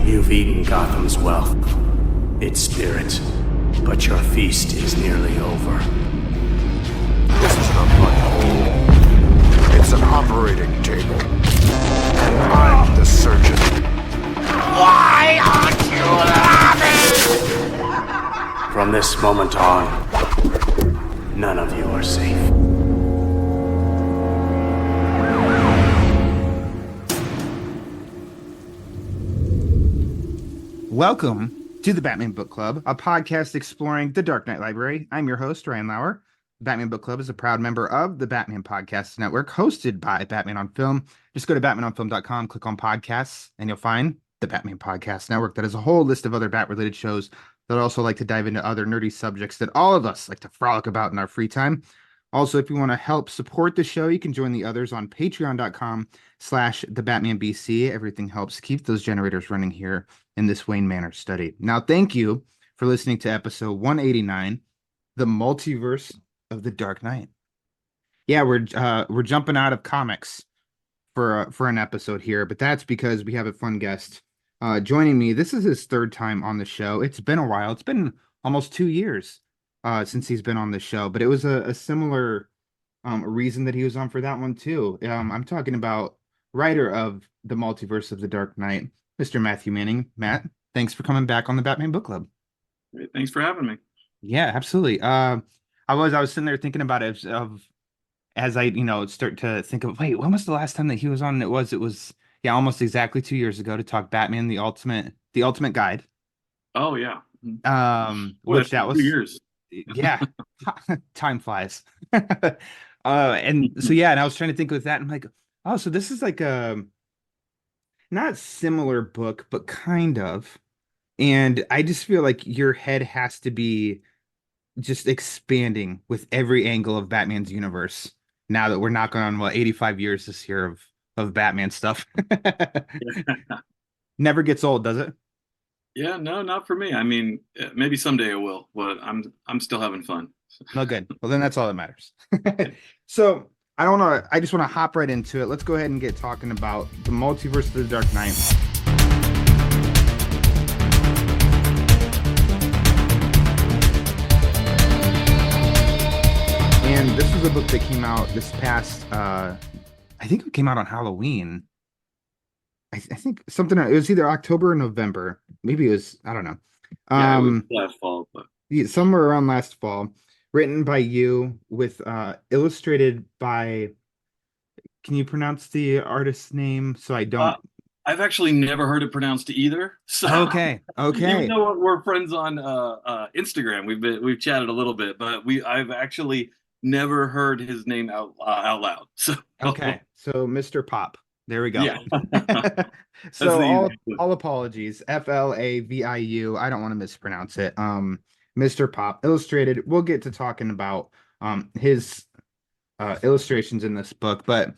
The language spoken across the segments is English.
You've eaten Gotham's wealth, its spirit, but your feast is nearly over. This is not my home. It's an operating table. And I'm the surgeon. Why aren't you laughing? From this moment on, none of you are safe. Welcome to the Batman Book Club, a podcast exploring the Dark Knight Library. I'm your host, Ryan Lauer. The Batman Book Club is a proud member of the Batman Podcast Network, hosted by Batman on Film. Just go to batmanonfilm.com, click on podcasts, and you'll find the Batman Podcast Network. That is a whole list of other Bat-related shows that also like to dive into other nerdy subjects that all of us like to frolic about in our free time. Also, if you want to help support the show, you can join the others on patreon.com/thebatmanbc. Everything helps keep those generators running here in this Wayne Manor study. Now, thank you for listening to episode 189, The Multiverse of the Dark Knight. Yeah, we're jumping out of comics for an episode here, but that's because we have a fun guest joining me. This is his third time on the show. It's been a while. It's been almost 2 years since he's been on the show, but it was a similar reason that he was on for that one too. I'm talking about writer of The Multiverse of the Dark Knight, Mr. Matthew Manning. Matt, thanks for coming back on the Batman Book Club. Great. Thanks for having me. Yeah, absolutely. I was sitting there thinking about it as I start to think of, wait, when was the last time that he was on? It was almost exactly 2 years ago to talk Batman the Ultimate Guide. Oh yeah. Which that was 2 years. Yeah. Time flies. And so yeah, and I was trying to think with that, I'm like, oh, so this is like a not similar book, but kind of. And I just feel like your head has to be just expanding with every angle of Batman's universe now that we're knocking on 85 years this year of Batman stuff. Never gets old, does it? Yeah, no, not for me. I mean, maybe someday it will, but I'm still having fun. No, good. Well, then that's all that matters. So I just want to hop right into it. Let's go ahead and get talking about the Multiverse of the Dark Knight. And this was a book that came out this past, I think it came out on Halloween. I think something, it was either October or November. Maybe it was, I don't know. Yeah, it was last fall, but yeah, somewhere around last fall. Written by you with illustrated by, can you pronounce the artist's name so I don't? I've actually never heard it pronounced either. So Okay. even though we're friends on Instagram, we've chatted a little bit, but I've actually never heard his name out loud. So Okay, so Mr. Pop. There we go. Yeah. So all apologies. Flaviu. I don't want to mispronounce it. Mr. Pop illustrated. We'll get to talking about his illustrations in this book, but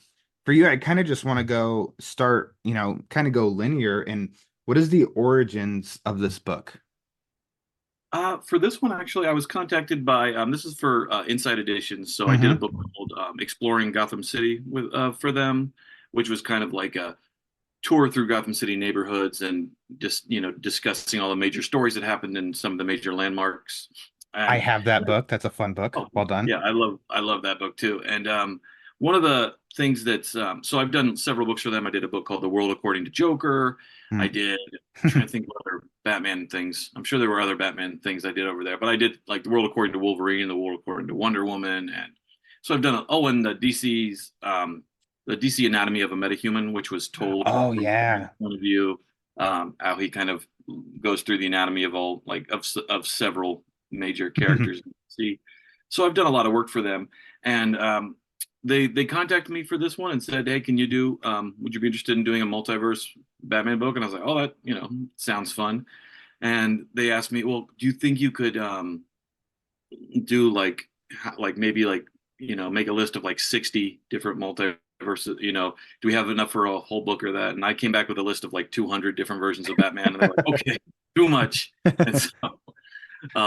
for you, I kind of just want to go start, kind of go linear. And what is the origins of this book? For this one, actually, I was contacted by this is for Inside Editions, so I did a book called Exploring Gotham City for them, which was kind of like a tour through Gotham City neighborhoods and just discussing all the major stories that happened in some of the major landmarks. And I have that book. That's a fun book. Oh, well done. Yeah, I love that book too. And one of the things that's so I've done several books for them. I did a book called The World According to Joker. I'm trying to think of other Batman things. I'm sure there were other Batman things I did over there, but I did like The World According to Wolverine, The World According to Wonder Woman, and so I've done and the DC's the DC Anatomy of a Metahuman, which was told Oh yeah. point of view, how he kind of goes through the anatomy of all of several major characters in DC. So I've done a lot of work for them, and they contacted me for this one and said, hey, can you do would you be interested in doing a multiverse Batman book? And I was like, oh, that sounds fun. And they asked me, well, do you think you could do maybe make a list of 60 different multiverses, do we have enough for a whole book or that? And I came back with a list of 200 different versions of Batman, and they're like, okay, too much. And so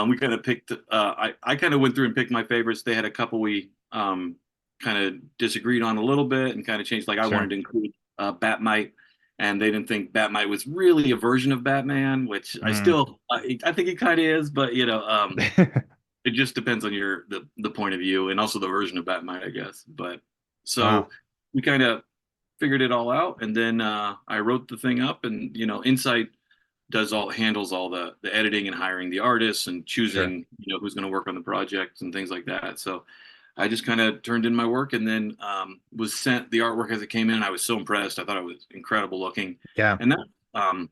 we kind of picked I kind of went through and picked my favorites. They had a couple we kind of disagreed on a little bit and kind of changed. I wanted to include Batmite and they didn't think Batmite was really a version of Batman, which I Mm. still I think it kind of is, but it just depends on the point of view and also the version of Batmite, I guess. But so Wow. we kind of figured it all out, and then I wrote the thing up, and Insight handles all the editing and hiring the artists and Sure. choosing who's going to work on the project and things like that. So I just kind of turned in my work, and then was sent the artwork as it came in. I was so impressed. I thought it was incredible looking, Yeah. and that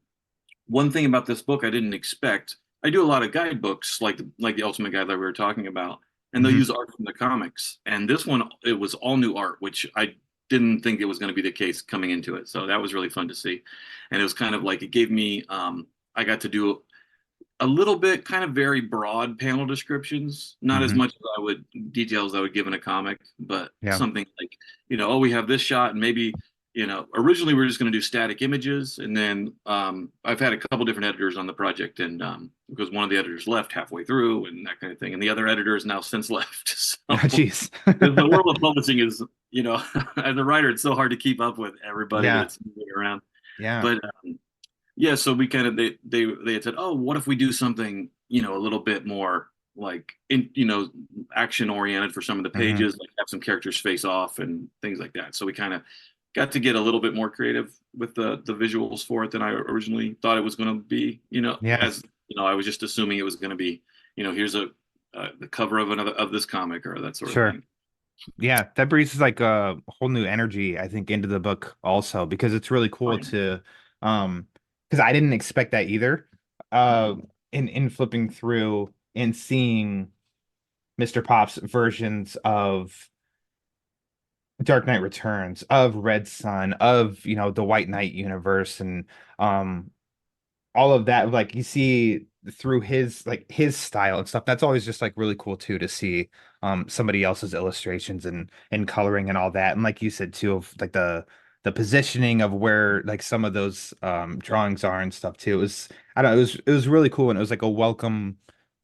one thing about this book I didn't expect. I do a lot of guidebooks like the Ultimate Guide that we were talking about, and they'll Hmm. use art from the comics. And this one, it was all new art, which I didn't think it was going to be the case coming into it. So that was really fun to see, and it was kind of like it gave me. I got to do a little bit kind of very broad panel descriptions, not as Hmm. much as I would details I would give in a comic, but Yeah. something like, oh, we have this shot, and maybe, originally we were just going to do static images, and then I've had a couple different editors on the project, and because one of the editors left halfway through and that kind of thing, and the other editor is now since left. So Jeez. the world of publishing is, as a writer, it's so hard to keep up with everybody Yeah. that's moving around. Yeah. But yeah, so we kind of they had said, oh, what if we do something a little bit more like action oriented for some of the Hmm. pages, like have some characters face off and things like that. So we kind of got to get a little bit more creative with the visuals for it than I originally thought it was going to be. Yeah. As I was just assuming it was going to be, here's the cover of another of this comic or that sort of Sure. thing. Yeah, that breathes like a whole new energy, I think, into the book also because it's really cool Fine. to because I didn't expect that either. In flipping through and seeing Mr. Pop's versions of Dark Knight Returns, of Red Sun, of the White Knight universe and um all of that, like you see through his style and stuff. That's always just like really cool too to see somebody else's illustrations and coloring and all that. And like you said too, of like the positioning of where like some of those drawings are and stuff too. It was, I don't know, it was really cool, and it was like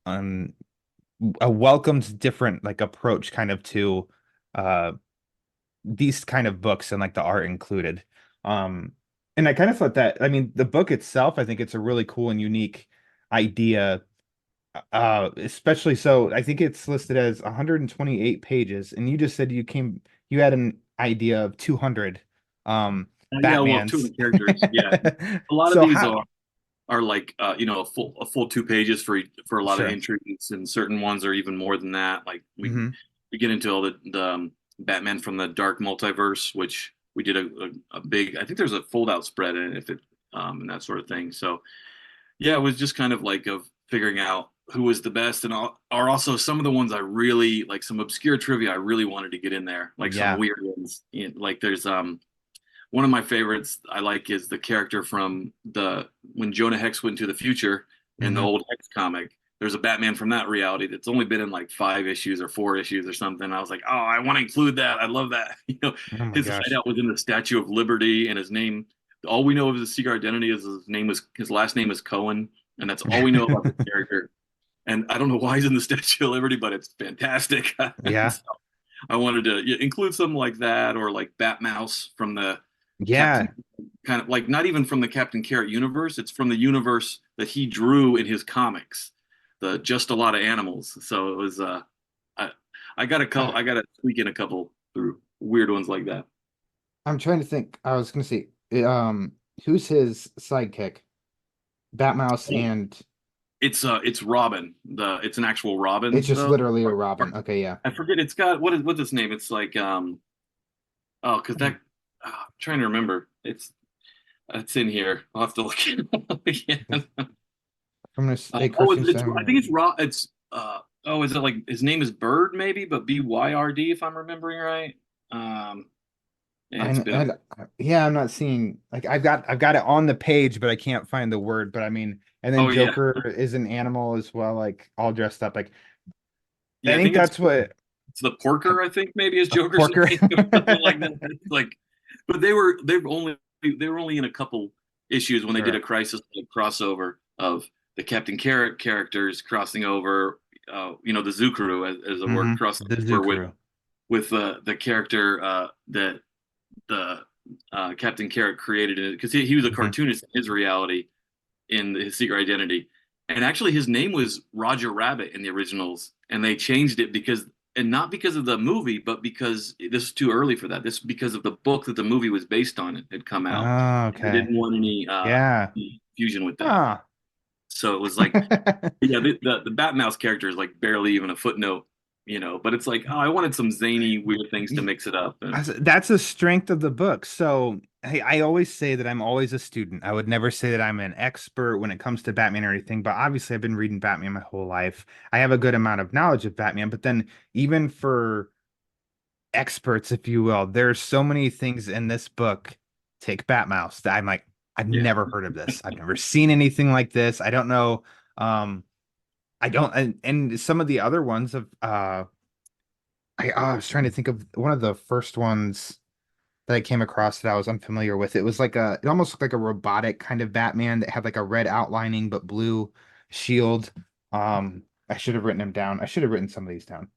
um a welcomed different like approach kind of to uh these kind of books and like the art included. Um, and I kind of thought that, I mean, the book itself, I think it's a really cool and unique idea. Especially so, I think it's listed as 128 pages, and you just said you had an idea of 200 Yeah, well, Batmans. 200 characters. Yeah, a lot of So these how, are like a full 2 pages for a lot of sure. intrigues, and certain ones are even more than that. Like Hmm. we get into all the Batman from the Dark Multiverse, which we did a big. I think there's a fold out spread in it, if it and that sort of thing. So yeah, it was just kind of like of figuring out who was the best, and are also some of the ones I really like, some obscure trivia I really wanted to get in there, like some Yeah. weird ones. Like there's one of my favorites I like is the character from the when Jonah Hex went to the future in the Hmm. old Hex comic. There's a Batman from that reality that's only been in like 5 issues or 4 issues or something. I was like, oh, I want to include that. I love that. Oh my His gosh. hideout was in the Statue of Liberty, and his name. All we know of his secret identity is his last name is Cohen, and that's all we know about the character. And I don't know why he's in the Statue of Liberty, but it's fantastic. Yeah. So I wanted to include something like that, or like Batmouse from the Captain, Yeah. kind of like not even from the Captain Carrot universe. It's from the universe that he drew in his comics, the Just a Lot of Animals. So it was I, I got a couple. Uh, I got to tweak in a couple through weird ones like that. I'm trying to think. I was gonna say, who's his sidekick? Batmouse Oh, and it's Robin. It's an actual it's Robin just though. literally a Robin. Okay, yeah. I forget. It's got what's its name? It's like oh, because that I'm trying to remember. It's in here. I'll have to look it up again. I'm gonna say Oh, Christian I think Sam. it's Rob. It's oh, is it like his name is Bird maybe, but Byrd if I'm remembering right. Um, yeah, it's been. Yeah, I'm not seeing like I've got it on the page, but I can't find the word. But I mean, and then Oh yeah, Joker is an animal as well, like all dressed up. Like I yeah. I think think that's what it's the Porker. I think maybe is Joker's Porker. name or something like that. It's like, but they were only in a couple issues when they did a Sure. Crisis like, crossover of the Captain Carrot characters crossing over. The Zoo Crew as a Hmm. word crossing The Zoo over with Crew. with the character that the Captain Carrot created it because he was a Mhm. cartoonist in his reality in his Secret Identity, and actually his name was Roger Rabbit in the originals, and they changed it because and not because of the movie, but because this is too early for that. This is because of the book that the movie was based on had come out. Oh, They okay. didn't want any Yeah. fusion with that, Ah. so it was like yeah, the Batmouse character is like barely even a footnote, but it's like, oh, I wanted some zany, weird things to mix it up. And That's a strength of the book. So I always say that I'm always a student. I would never say that I'm an expert when it comes to Batman or anything, but obviously I've been reading Batman my whole life. I have a good amount of knowledge of Batman, but then even for experts, if you will, there's so many things in this book. Take Batmouse that I'm like, I've yeah, never heard of this. I've never seen anything like this. I don't know. Um, I don't, and some of the other ones of I was trying to think of one of the first ones that I came across that I was unfamiliar with. It was like it almost looked like a robotic kind of Batman that had like a red outlining but blue shield. I should have written them down. I should have written some of these down.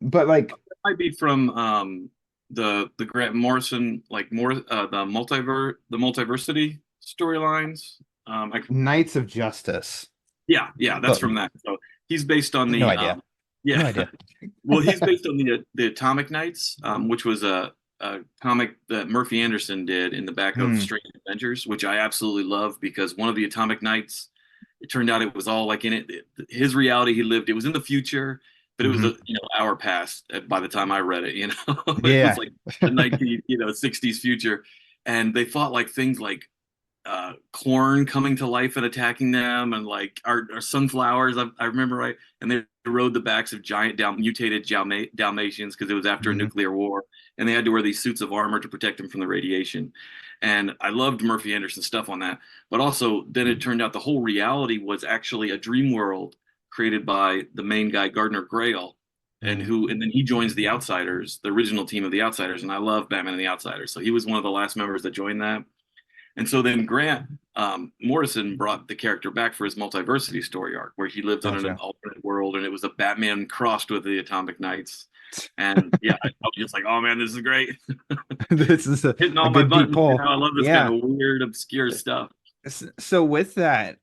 But like it might be from the Grant Morrison, like more the multiversity storylines. I Knights of Justice. Yeah, that's But from that. So he's based on no the idea. yeah, No idea. well, he's based on the Atomic Knights, which was a comic that Murphy Anderson did in the back of Hmm. Strange Adventures, which I absolutely love because one of the Atomic Knights, it turned out it was all like in his reality he lived. It was in the future, but it was Hmm. a hour past by the time I read it. It was Yeah. like the 1960s future, and they fought like things like corn coming to life and attacking them, and like our sunflowers. I remember right, and they rode the backs of giant mutated Dalmatians because it was after a Hmm. nuclear war, and they had to wear these suits of armor to protect them from the radiation. And I loved Murphy Anderson stuff on that, but also then it turned out the whole reality was actually a dream world created by the main guy Gardner Grail. Hmm. And then he joins the Outsiders, the original team of the Outsiders, and I love Batman and the Outsiders. So he was one of the last members that joined that. And so then Grant Morrison brought the character back for his multiversity story arc, where he lived on an Gotcha. alternate world, and it was a Batman crossed with the Atomic Knights. And yeah, I was just like, oh man, this is great, This is hitting a all my good deep buttons. pull. I love this kind Yeah. of weird, obscure stuff. So with that,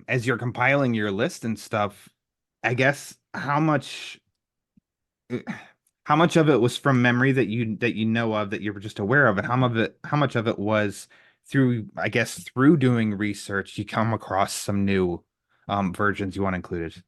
as you're compiling your list and stuff, I guess how much of it was from memory that you know of that you were just aware of, and how much of it was through, I guess, through doing research, you come across some new versions you want included.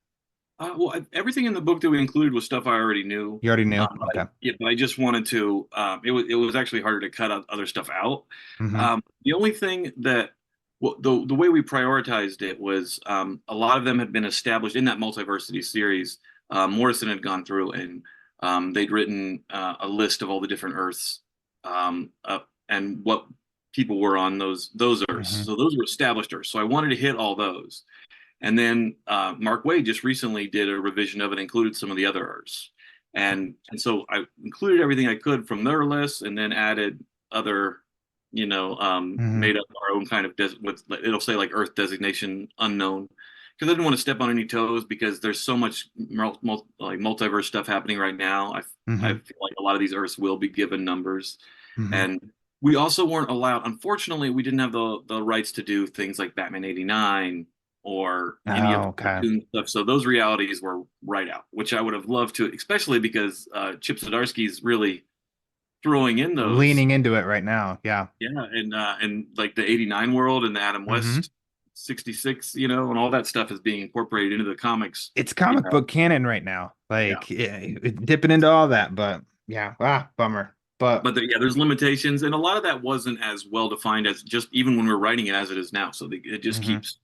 Everything in the book that we included was stuff I already knew. You already knew? But Okay. yeah, but I just wanted to. It was actually harder to cut out other stuff out. Hmm. The only thing that well, the way we prioritized it was a lot of them had been established in that multiversity series. Morrison had gone through and they'd written a list of all the different Earths and what people were on those Earths. Hmm. So those were established Earths. So I wanted to hit all those. And then Mark Waid just recently did a revision of it, included some of the other Earths. And so I included everything I could from their list and then added other, Hmm. made up our own kind of, it'll say like Earth designation unknown. Because I didn't want to step on any toes because there's so much like multiverse stuff happening right now. I Hmm. feel like a lot of these Earths will be given numbers. Hmm. And we also weren't allowed, unfortunately, we didn't have the rights to do things like Batman 89 or any of Oh, the okay. cartoon stuff. So those realities were right out, which I would have loved to, especially because Chip Zdarsky's really throwing in those. Leaning into it right now. Yeah. Yeah, and like the 89 world and the Adam Hmm. West 66, and all that stuff is being incorporated into the comics. It's Yeah, comic book canon right now. yeah. Like dipping into all that, but yeah, bummer. But But yeah, there's limitations, and a lot of that wasn't as well defined as just even when we're writing it as it is now. So it just mhm. keeps.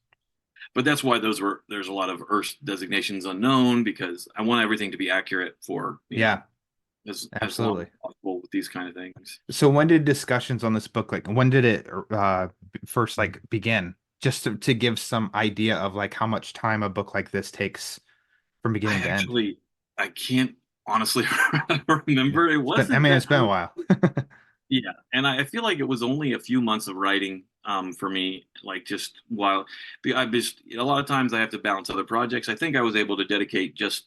But that's why there's a lot of Earth designations unknown because I want everything to be accurate for Yeah, as long as absolutely. possible with these kind of things. So when did discussions on this book, like when did it first like begin? Just to give some idea of like how much time a book like this takes from I beginning to end. actually I can't honestly remember. It I wasn't mean, that it's been a while. yeah, and I feel like it was only a few months of writing for me, like just while I just a lot of times I have to balance other projects. I think I was able to dedicate just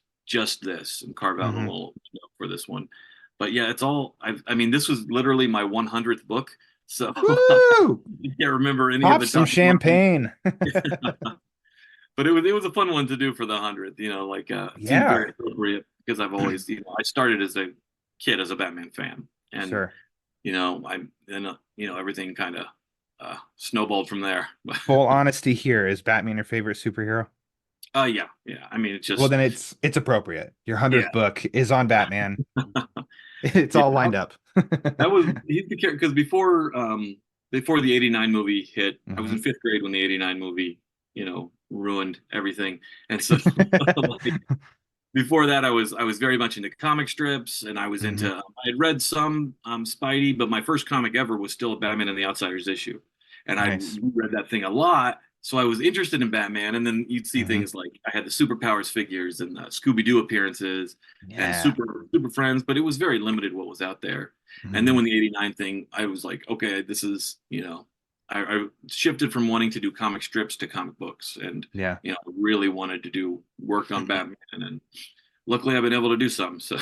this and carve out a Hmm. little for this one. But yeah, it's all. I mean, this was literally my 100th book, so Woo! I can't remember any of Pop the some top ones. champagne. But it was a fun one to do for the 100th. Like it seemed Yeah, very appropriate because I've always I started as a kid as a Batman fan, and sure. I then everything kind of snowballed from there. Full honesty here, is Batman your favorite superhero? Yeah, yeah. I mean, it's Well, just then it's appropriate. Your yeah, 100th book is on Batman. It's yeah. all lined up. That was he's the character because before the '89 movie hit, I was Hmm. in fifth grade when the '89 movie ruined everything, and so like, before that I was very much into comic strips, and I was Hmm. into I had read some Spidey, but my first comic ever was still a Batman and the Outsiders issue, and I Nice. read that thing a lot. So I was interested in Batman, and then you'd see Hmm. things like I had the superpowers figures and the Scooby Doo appearances and Yeah. super friends, but it was very limited what was out there. And then Hmm. when the '89 thing, I was like, okay, this is I shifted from wanting to do comic strips to comic books, and Yeah. really wanted to do work on Batman, and luckily I've been able to do some. So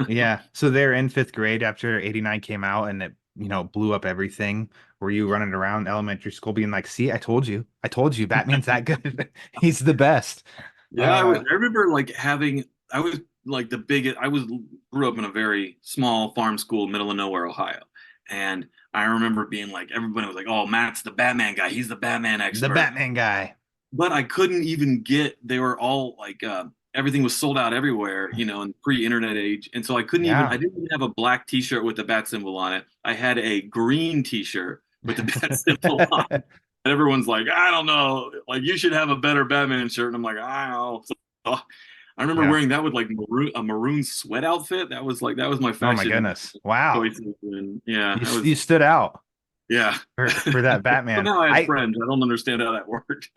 Yeah. So they're in fifth grade after 89 came out and it, blew up everything. Were you running around elementary school being like, see, I told you. I told you Batman's that good. He's the best. yeah, Uh I remember like having I was like the biggest. I was grew up in a very small farm school, middle of nowhere, Ohio, and I remember being like everybody was like, "Oh, Matt's the Batman guy. He's the Batman the expert." Batman guy. But I couldn't even get. They were all like everything was sold out everywhere, in pre-internet age, and so I couldn't even. Yeah. I didn't even have a black T-shirt with the bat symbol on it. I had a green T-shirt with the bat symbol on it. And everyone's like, I don't know, like you should have a better Batman shirt. And I'm like, I don't know. So, I remember Yeah. wearing that with like a maroon sweat outfit. That was my Oh my fashion goodness. Wow. choices. And yeah, I You was stood out yeah. for that Batman. Somehow I had friends. I don't understand how that worked.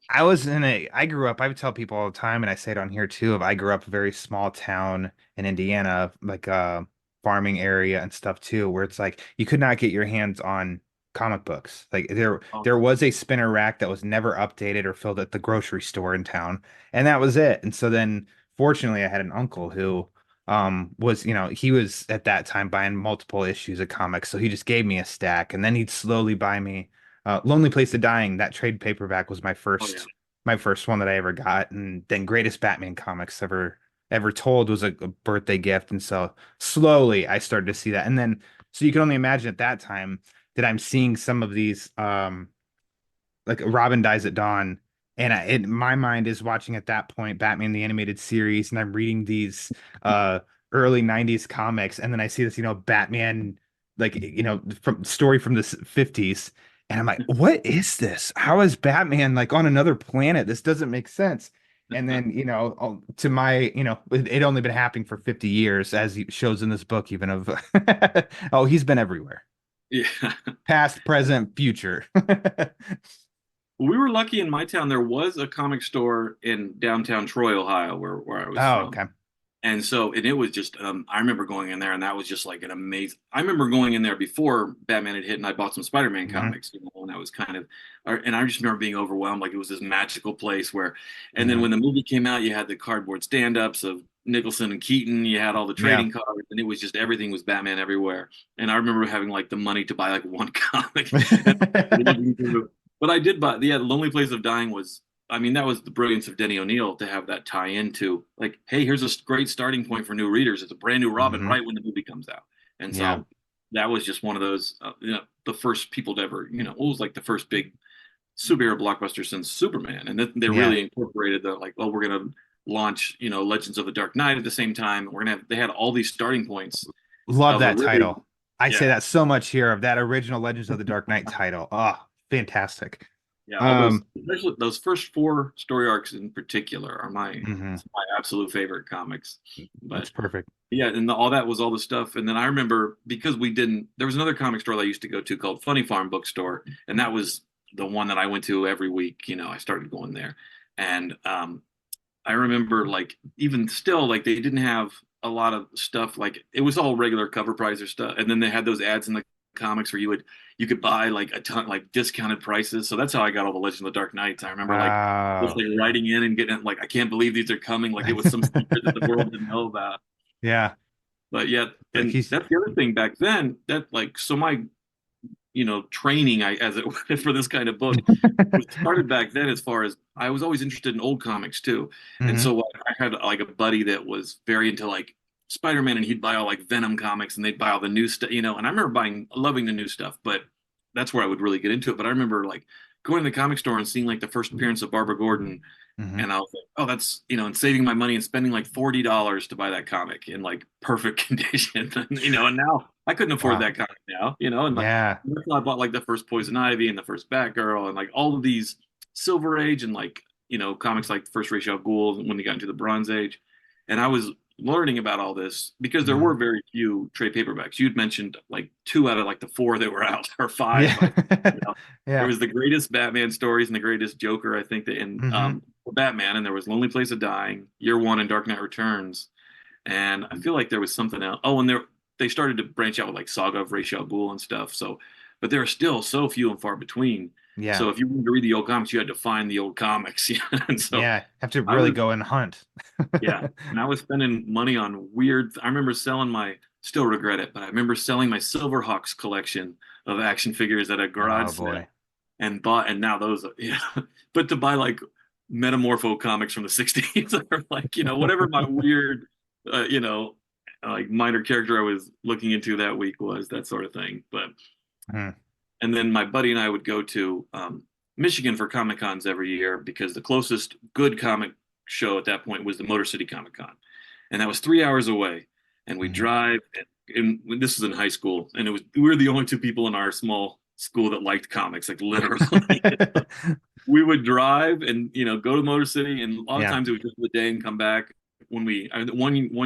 I was I grew up, I would tell people all the time, and I say it on here too, I grew up a very small town in Indiana, like a farming area and stuff too, where it's like you could not get your hands on comic books. Like Oh, there was a spinner rack that was never updated or filled at the grocery store in town, and that was it. And so then fortunately I had an uncle who was, he was at that time buying multiple issues of comics, so he just gave me a stack, and then he'd slowly buy me Lonely Place of Dying. That trade paperback was oh yeah. my first one that I ever got, and then Greatest Batman Comics ever told was a birthday gift, and so slowly I started to see that, and then so you can only imagine at that time that I'm seeing some of these like Robin Dies at Dawn, and my mind is watching at that point Batman the Animated Series, and I'm reading these early '90s comics, and then I see this Batman, like from story from the '50s, and I'm like, what is this? How is Batman like on another planet? This doesn't make sense. And then to my it only been happening for 50 years, as he shows in this book, even of oh, he's been everywhere, Yeah. past, present, future. We were lucky in my town. There was a comic store in downtown Troy, Ohio, where I was Oh, from. okay. And it was just, I remember going in there and that was just like an amazing, I remember going in there before Batman had hit and I bought some Spider-Man Hmm. comics, and I was and I just remember being overwhelmed. Like it was this magical place and then Hmm. when the movie came out, you had the cardboard stand-ups of Nicholson and Keaton, you had all the Yeah. trading cards, and it was just, everything was Batman everywhere. And I remember having like the money to buy like one comic. Looking through. But I did buy, yeah, The Lonely Place of Dying was, I mean, that was the brilliance of Denny O'Neil to have that tie into like, hey, here's a great starting point for new readers. It's a brand new Robin Hmm. right when the movie comes out. And Yeah. so that was just one of those, the first people to ever, it was like the first big superhero blockbuster since Superman. And they Yeah. really incorporated the like, oh, we're going to launch, Legends of the Dark Knight at the same time. They had all these starting points Love of a that really, title. I say yeah, that so much here of that original Legends of the Dark Knight title. Oh, fantastic. yeah, all those, Um, especially those first four story arcs in particular are mhm. my absolute favorite comics. But That's perfect. yeah, and all that was all the stuff. And then I remember because there was another comic store that I used to go to called Funny Farm Bookstore, and that was the one that I went to every week. I started going there, and I remember like even still like they didn't have a lot of stuff, like it was all regular cover price or stuff, and then they had those ads in the comics where you could buy like a ton, like discounted prices. So that's how I got all the Legend of the Dark Knights. I remember like just Wow. like writing in and getting like, I can't believe these are coming, like it was some secret that the world didn't know about. Yeah. But yeah, Like and he's that's the other thing back then. That like so my training I as it were for this kind of book was started back then. As far as I was always interested in old comics too, and Mhm. so I had like a buddy that was very into like Spider-Man, and he'd buy all like Venom comics, and they'd buy all the new stuff, And I remember loving the new stuff, but that's where I would really get into it. But I remember like going to the comic store and seeing like the first appearance of Barbara Gordon, Mhm. and I was like, oh, that's, and saving my money and spending like $40 to buy that comic in like perfect condition. And now I couldn't afford Wow. that comic now, and like Yeah. I bought like the first Poison Ivy and the first Batgirl and like all of these Silver Age and like, comics like the first Ra's al Ghul when they got into the Bronze Age. And I was learning about all this because there were Mhm. very few trade paperbacks. You'd mentioned like two out of like the four that were out or five. Yeah. You know, there Yeah. was the greatest Batman stories and the greatest Joker, I think, that in Mhm. Batman, and there was Lonely Place of Dying, Year One, and Dark Knight Returns. And I feel like there was something else. Oh, and they started to branch out with like Saga of Ra's al Ghul and stuff. So, but there are still so few and far between. Yeah. So if you wanted to read the old comics, you had to find the old comics. And so Yeah. Have to I really was, go and hunt. yeah, and I was spending money on weird. I remember selling still regret it, but I remember selling my Silverhawks collection of action figures at a garage Oh sale boy. and now those, but to buy like Metamorpho comics from the 60s or like, whatever my weird, like minor character I was looking into that week was, that sort of thing. But, Mhm. and then my buddy and I would go to Michigan for Comic Cons every year because the closest good comic show at that point was the Motor City Comic Con. And that was 3 hours away. And we Mhm. drive, and this was in high school, and we were the only two people in our small school that liked comics, like literally. We would drive and go to Motor City, and a lot of Yeah. times it was just the day and come back. One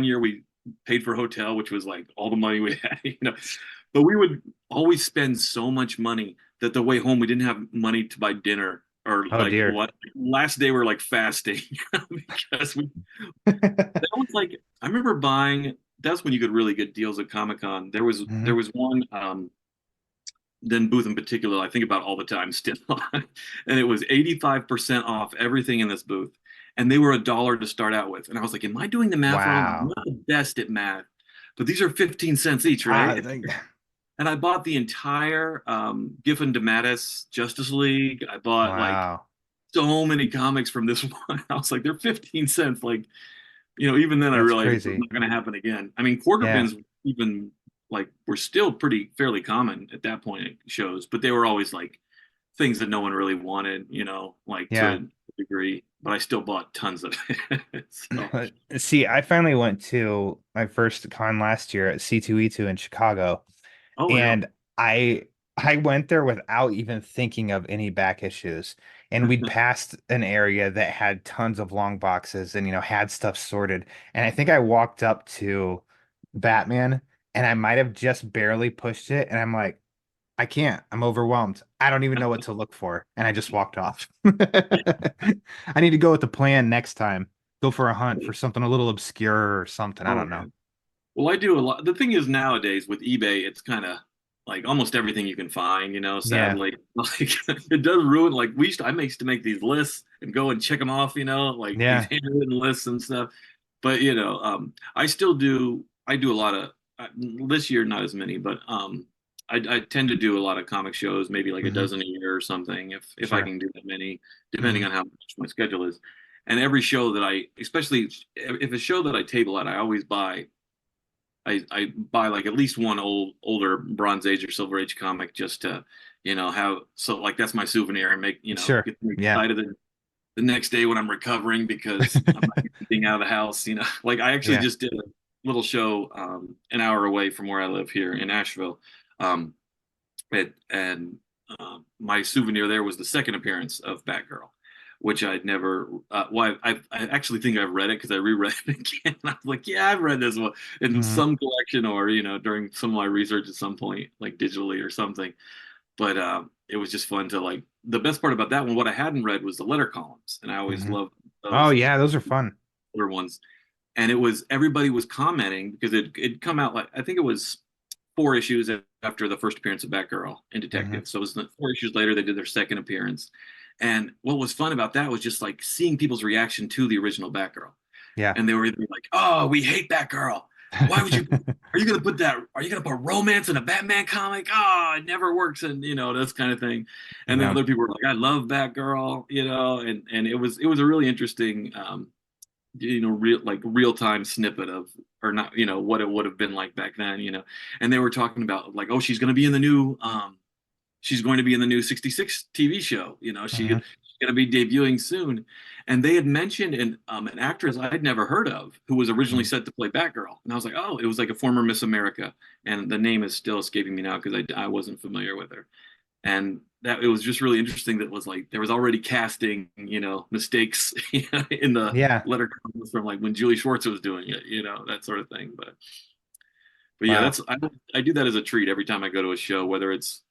year we paid for a hotel, which was like all the money we had. But we would always spend so much money that the way home we didn't have money to buy dinner, or Oh like dear. what last day we're like fasting because that was like I remember buying. That's when you could really get deals at Comic Con. There Mhm. was one then booth in particular I think about all the time still. And it was 85% off everything in this booth. And they were $1 to start out with. And I was like, am I doing the math wrong? I'm Wow. not the best at math, but these are 15 cents each, Ah, right? And I bought the entire Giffen DeMatteis Justice League. I bought like wow. so many comics from this one. I was like, they're 15 cents. Like, even then I That's realized it was crazy. not going to happen again. I mean, quarter Yeah. bins even like were still fairly common at that point at shows, but they were always like things that no one really wanted, like to Yeah. a degree. But I still bought tons of it. So, See, I finally went to my first con last year at C2E2 in Chicago, oh yeah, and I I went there without even thinking of any back issues. And we'd passed an area that had tons of long boxes and had stuff sorted. And I think I walked up to Batman and I might have just barely pushed it. And I'm like, I can't. I'm overwhelmed. I don't even know what to look for. And I just walked off. I need to go with the plan next time. Go for a hunt for something a little obscure or something. I oh don't yeah. know. Well, I do a lot. The thing is nowadays with eBay, it's kind of like almost everything you can find, Yeah. sadly. Like it does ruin like I used to make these lists and go and check them off, like these Yeah. handwritten lists and stuff. But I still do I do a lot of this year not as many, but I tend to do a lot of comic shows, maybe like a Hmm. dozen a year or something if I Sure. can do that many, depending Hmm. on how much my schedule is. And every show that especially if a show that I table at, I always I buy like at least one older Bronze Age or Silver Age comic just to, have so like that's my souvenir and make Sure. get me Yeah. excited the next day when I'm recovering because I'm not getting out of the house. Like I actually Yeah. just did a little show an hour away from where I live here in Asheville, um, and my souvenir there was the second appearance of Batgirl, which I'd never. Well, I actually think I've read it because I reread it again. I was like, yeah, I've read this one in Hmm. some collection or during some of my research at some point, like digitally or something. But it was just fun to like. The best part about that one, what I hadn't read was the letter columns, and I always Hmm. loved Oh those yeah, those are fun. older ones. And it was everybody was commenting because it'd come out like I think it was 4 issues after the first appearance of Batgirl in Hmm. Detective. So it was 4 issues later they did their second appearance. And what was fun about that was just like seeing people's reaction to the original Batgirl. Yeah. And they were either like, "Oh, we hate Batgirl," Why would you? Are you gonna put that? Are you gonna put romance in a Batman comic? Oh, it never works, and this kind of thing. And then Yeah. other people were like, I love Batgirl, and it was a really interesting, real time snippet of, or not, what it would have been like back then, and they were talking about like, oh, she's going to be in the new 66 TV show. She's Mhm. going to be debuting soon. And they had mentioned an actress I'd never heard of who was originally Mhm. set to play Batgirl. And I was like, oh, it was like a former Miss America. And the name is still escaping me now because I wasn't familiar with her. And that it was just really interesting that it was like there was already casting, mistakes in the Yeah. letter from like when Julie Schwartz was doing it, that sort of thing. But yeah, Wow. I do that as a treat every time I go to a show, whether it's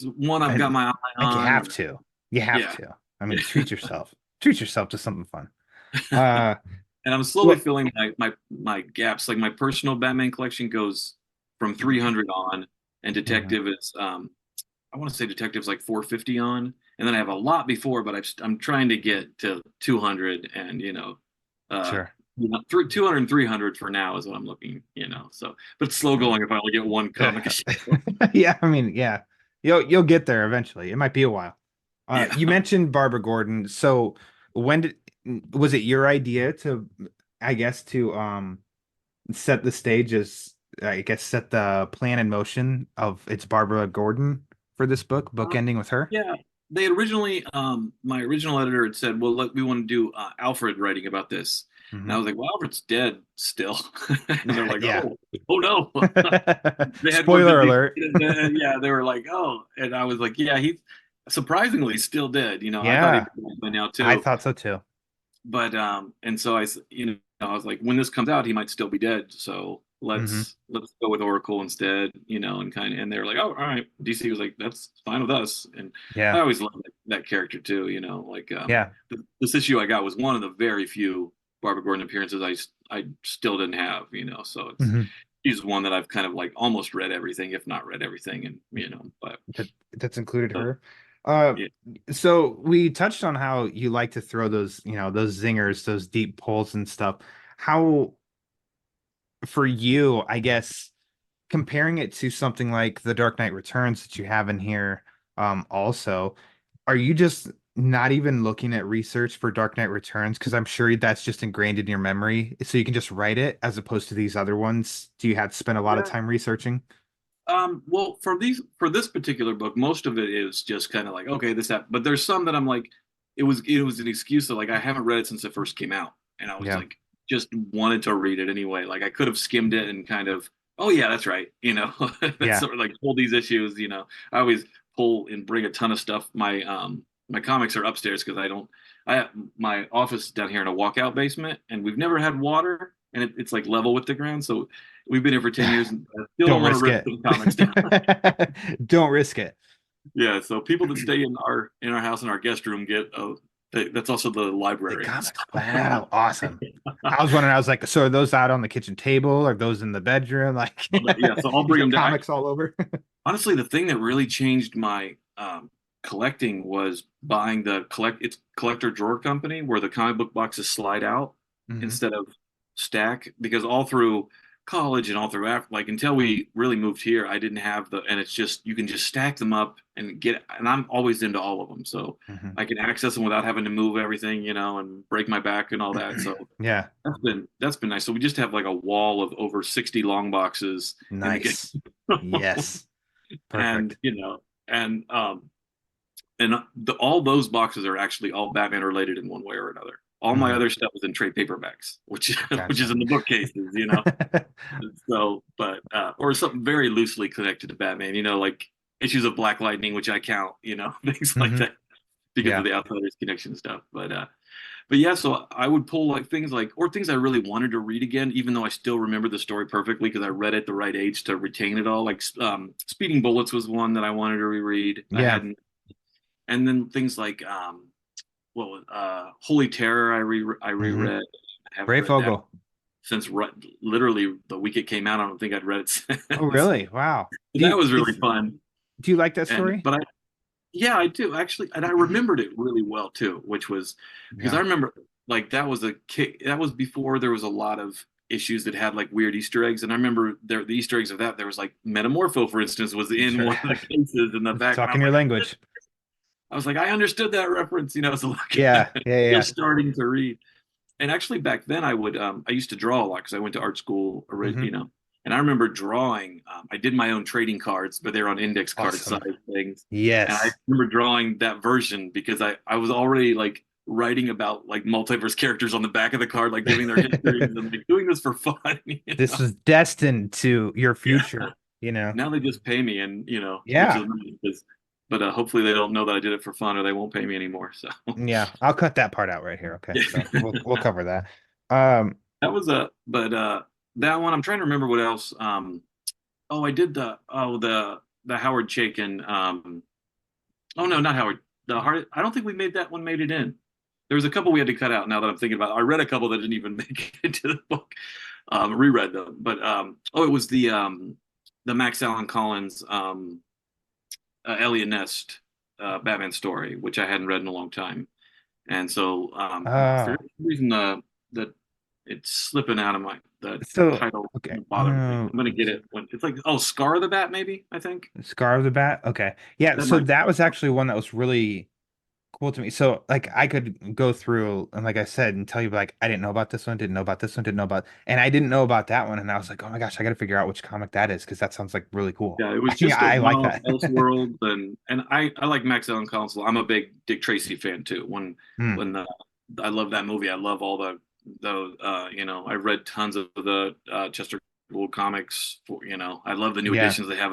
one I've got And my eye like you on, have or to. You have yeah. to. I mean, treat yourself. Treat yourself to something fun. Uh And I'm slowly well, filling my gaps. Like my personal Batman collection goes from 300 on, and mhm, Detective is I want to say Detective's like 450 on, and then I have a lot before, but I'm trying to get to 200, and uh sure. through 200 and 300 for now is what I'm looking, so, but it's slow going if I only get one comic a show. Yeah, I mean, yeah. You'll get there eventually. It might be a while. Yeah. You mentioned Barbara Gordon. So when did was it your idea to, I guess, to set the stage as, I guess, set the plan in motion of it's Barbara Gordon for this book Uh, ending with her? yeah, they had originally, my original editor had said, well, we want to do Alfred writing about this. And I Hmm. was like, well, Alfred's dead still. And they're like, Yeah. oh no. They had more Spoiler busy. alert. Yeah, they were like, oh. And I was like, yeah, he's surprisingly still dead. I thought he'd Yeah, be dead by now I too. thought so too. But and so I was like, when this comes out, he might still be dead. So Hmm. let's go with Oracle instead, and they're like, oh, all right. DC was like, that's fine with us. And I Yeah. always loved that character too. Like Yeah. this issue I got was one of the very few Barbara Gordon appearances I still didn't have. So Hmm. she's one that I've kind of like almost read everything, if not read everything, and but That's included uh, her. Uh, yeah. so we touched on how you like to throw those, those zingers, those deep pulls and stuff. How, for you, I guess, comparing it to something like The Dark Knight Returns that you have in here, also, are you just not even looking at research for Dark Knight Returns? Because I'm sure that's just ingrained in your memory, so you can just write it as opposed to these other ones. Do you have to spend a lot of Yeah. time researching? Well, for this particular book, most of it is just kind of like, okay, this happened. But there's some that I'm like, it was an excuse that like I haven't read it since it first came out, and I was Yeah. like, just wanted to read it anyway. Like I could have skimmed it and kind of, oh yeah, that's right, that's Yeah. sort of like pull these issues. I always pull and bring a ton of stuff. My comics are upstairs because I have my office down here in a walkout basement, and we've never had water, and it's like level with the ground, so. We've been here for 10 years and I still don't Don't want to risk rip it. some comics down. Don't risk it. Yeah, so people that stay in our house in our guest room get that's also the The library. comics. Wow, awesome. I was wondering, I was like, so are those out on the kitchen table? Are those in the bedroom? Like, Yeah, so I'll you bring got them down. comics all over? Honestly, the thing that really changed my collecting was buying it's collector drawer company where the comic book boxes slide out Hmm. instead of stack, because all through college and all through like until we really moved here, I didn't have and it's just you can just stack them up and I'm always into all of them, so Hmm. I can access them without having to move everything, and break my back and all that. So Yeah, that's been nice. So we just have like a wall of over 60 long boxes in the nice. kitchen. Yes, And perfect. and all those boxes are actually all Batman related in one way or another. All my Hmm. other stuff is in trade paperbacks, which which is Gotcha. in the bookcases. So, but or something very loosely connected to Batman, like issues of Black Lightning, which I count, things like Hmm. that because of Yeah. the Outsiders connection stuff. But yeah, so I would pull like things I really wanted to read again, even though I still remember the story perfectly because I read it at the right age to retain it all. Like Speeding Bullets was one that I wanted to reread. I Yeah. hadn't, and then things like Holy Terror I Hmm. reread. I haven't Brave read that Fogel. since literally the week it came out. I don't think I'd read it Oh, since. really? Wow. But that was really fun. Do you like that And story? but yeah, I do actually, and I remembered it really well too, which was because I Yeah. remember like that was a kick. That was before there was a lot of issues that had like weird Easter eggs. And I remember the Easter eggs of that. There was like Metamorpho, for instance, was in Sure. one of the cases in the back. And Talking your language. I was like, I understood that reference, so like, Yeah, yeah, yeah. just starting to read. And actually back then I used to draw a lot because I went to art school, Mhm. and I remember drawing. I did my own trading cards, but they're on index card Awesome. size things. And I Yes. remember drawing that version because I was already like writing about like multiverse characters on the back of the card, like giving their histories and like doing this for fun. This was destined to your Yeah. future, you know. Now they just pay me, and which Yeah. is nice but hopefully they don't know that I did it for fun, or they won't pay me anymore. So Yeah. I'll cut that part out right here. Okay. yeah. So we'll cover that. Um, That was that one. I'm trying to remember what else. Oh, I did the Howard Chaykin. Oh no, not Howard. The Hard. I don't think we made that one. Made it in. There was a couple we had to cut out. Now that I'm thinking about it, I read a couple that didn't even make it into the book. Reread them, but it was the Max Allan Collins Elliot Ness Batman story, which I hadn't read in a long time, and so for oh, some reason the it's slipping out of the so title okay. bothering me. I'm gonna get it when it's like Scar of the Bat, maybe I think Scar of the Bat. Okay. Yeah, that so might. that was actually one that was really cool to me. So like I could go through and like I said and tell you like I didn't know about this one, didn't know about this one, didn't know about and I didn't know about that one and I was like, "Oh my gosh, I got to figure out which comic that is because that sounds like really cool." Yeah, it was Yeah, just a I like one-off that. Elseworld, and I like Max Allan Collins. I'm a big Dick Tracy fan too. Hmm. When I love that movie. I love all I read tons of the Chester Gould comics. I love the new Yeah. editions they have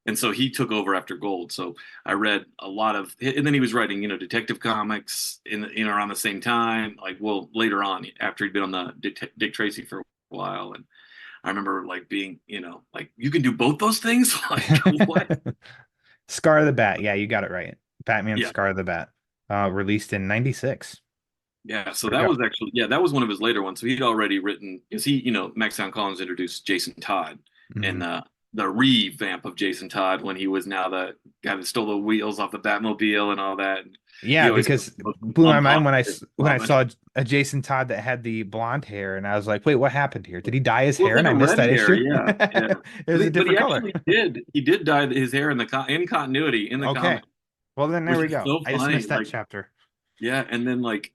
and so he took over after Gold. So I read a lot of, and then he was writing detective comics around the same time. Like later on after he'd been on the Dick Tracy for a while and. I remember like being, like you can do both those things. Like what? Scar of the Bat. Yeah, you got it right. Batman Yeah, Scar of the Bat. Released in 96. yeah. So There we that go. was actually, that was one of his later ones. So he'd already written because Max Town Collins introduced Jason Todd and Mhm. the revamp of Jason Todd when he was now the guy that stole the wheels off the Batmobile and all that. And he Yeah, always because blew my mind when unpopular when I Robin. saw a Jason Todd that had the blonde hair, and I was like, "Wait, what happened here? Did he dye his Well, hair?" it's And like I a missed red that hair, issue. yeah, yeah. It was a But he different color. actually did dye his hair in in continuity in the Okay, comic, well then there which we is go. so I just funny. missed that Like chapter. yeah, and then like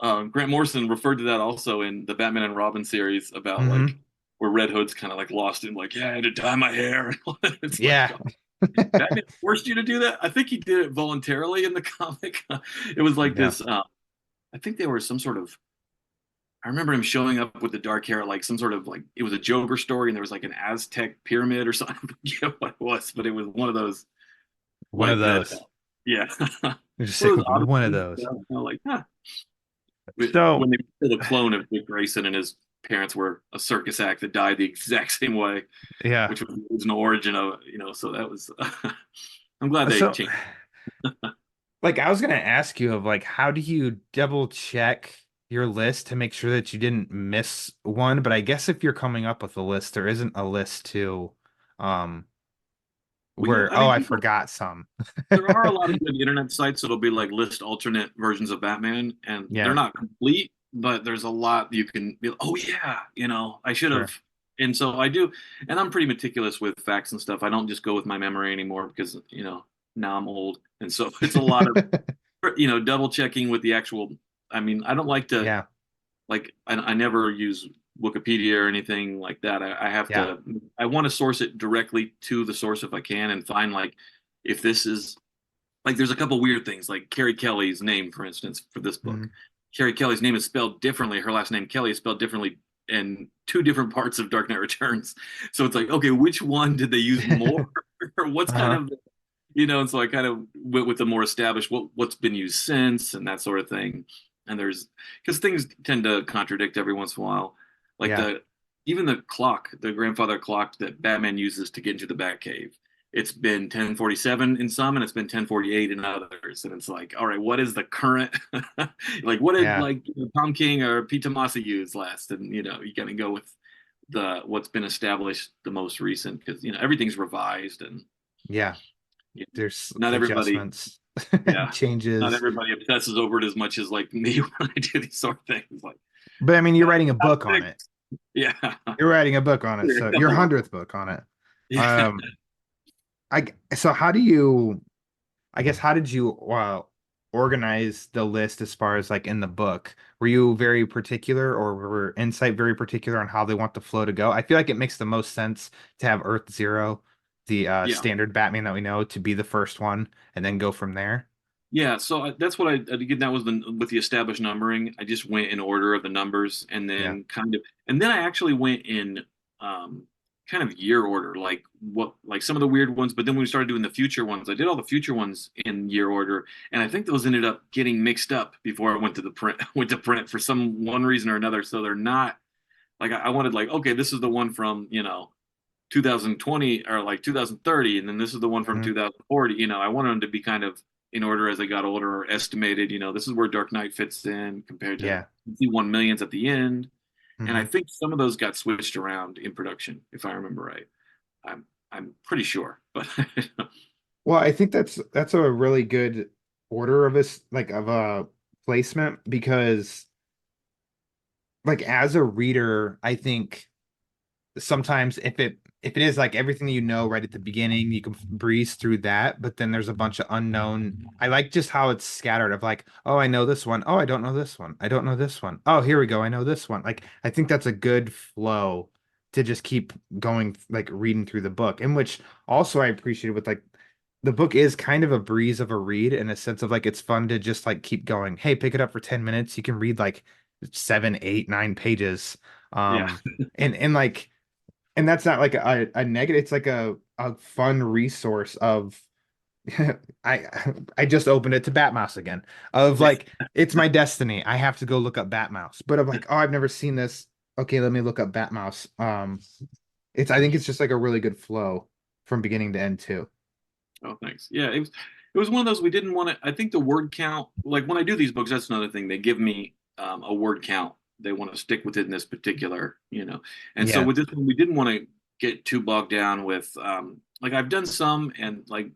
Grant Morrison referred to that also in the Batman and Robin series about like Hmm. where Red Hood's kind of like lost in like, yeah, I had to dye my hair. It's like, Yeah. oh, Batman forced you to do that. I think he did it voluntarily in the comic. It was like Yeah. this. I think they were some sort of. I remember him showing up with the dark hair, like some sort of like it was a Joker story, and there was like an Aztec pyramid or something. I forget what it was, but it was one of those One of like that. those. Yeah, You're just one sick of those with one of oddities, those. like, huh. So When they pulled a clone of Dick Grayson and his parents were a circus act that died the exact same way, yeah. which was the original origin of so that was I'm glad they So changed. like I was gonna ask you of like how do you double check your list to make sure that you didn't miss one? But I guess if you're coming up with a list, there isn't a list to um Well, yeah, where I oh mean I forgot some. there are a lot of good internet sites that'll be like list alternate versions of Batman, and they're Yeah, not complete, but there's a lot you can be like, oh yeah, I should have. sure. And so I do, and I'm pretty meticulous with facts and stuff. I don't just go with my memory anymore because now I'm old, and so it's a lot of double checking with the actual. I mean, I don't like to Yeah, like I never use Wikipedia or anything like that. I have yeah. to I want to source it directly to the source if I can and find like if this is like there's a couple weird things like Carrie Kelly's name, for instance, for this book. Mhm. Carrie Kelly's name is spelled differently. Her last name Kelly is spelled differently in two different parts of Dark Knight Returns. So it's like, okay, which one did they use more? Or what's kind Uh-huh. of and so I kind of went with the more established what's been used since and that sort of thing. And there's because things tend to contradict every once in a while. Like Yeah, even the clock, the grandfather clock that Batman uses to get into the Batcave. It's been 1047 in some and it's been 1048 in others. And it's like, all right, what is the current like what did yeah, like Tom King or Pete Tomasi use last? And you gotta go with the what's been established the most recent because everything's revised and yeah. you know, There's not everybody adjustments, yeah, not changes. everybody obsesses over it as much as like me when I do these sort of things. Like, But I mean, you're writing a top book on it. six. Yeah. You're writing a book on it, so your 100th book on it. Yeah. Um, so how do you? I guess how did you organize the list as far as like in the book? Were you very particular, or were Insight very particular on how they want the flow to go? I feel like it makes the most sense to have Earth Zero, the Yeah. standard Batman that we know, to be the first one, and then go from there. Yeah, so that's what I again. That was the with the established numbering. I just went in order of the numbers, and Yeah. then and then I actually went in um, kind of year order, like what, like some of the weird ones. But then when we started doing the future ones, I did all the future ones in year order, and I think those ended up getting mixed up before I went to the print. Went to print for some one reason or another. So they're not like I wanted. Like, okay, this is the one from 2020 or like 2030, and then this is the one from Mhm. 2040. I wanted them to be kind of in order as I got older, or estimated. This is where Dark Knight fits in compared to Yeah. the 1 millions at the end. And I Hmm. think some of those got switched around in production, if I remember right. I'm pretty sure, but Well, I think that's a really good order of us like of a placement because like as a reader, I think sometimes if it is like everything you know right at the beginning, you can breeze through that, but then there's a bunch of unknown. I like just how it's scattered of like, oh, I know this one. Oh, I don't know this one. I don't know this one. Oh, here we go. I know this one. Like I think that's a good flow to just keep going like reading through the book. In which also I appreciate with like the book is kind of a breeze of a read in a sense of like it's fun to just like keep going. Hey, pick it up for 10 minutes. You can read like 7, 8, 9 pages. yeah, And like and that's not like a negative, it's like a fun resource of I I just opened it to Batmouse again of yeah, like it's my destiny, I have to go look up Batmouse, but I'm like, oh, I've never seen this. Okay, let me look up Batmouse. It's I think it's just like a really good flow from beginning to end too. oh, thanks. Yeah, it was one of those we didn't want to. I think the word count, like when I do these books, that's another thing. They give me a word count. They want to stick within this particular. And so Yeah. with this one, we didn't want to get too bogged down with like I've done some, and like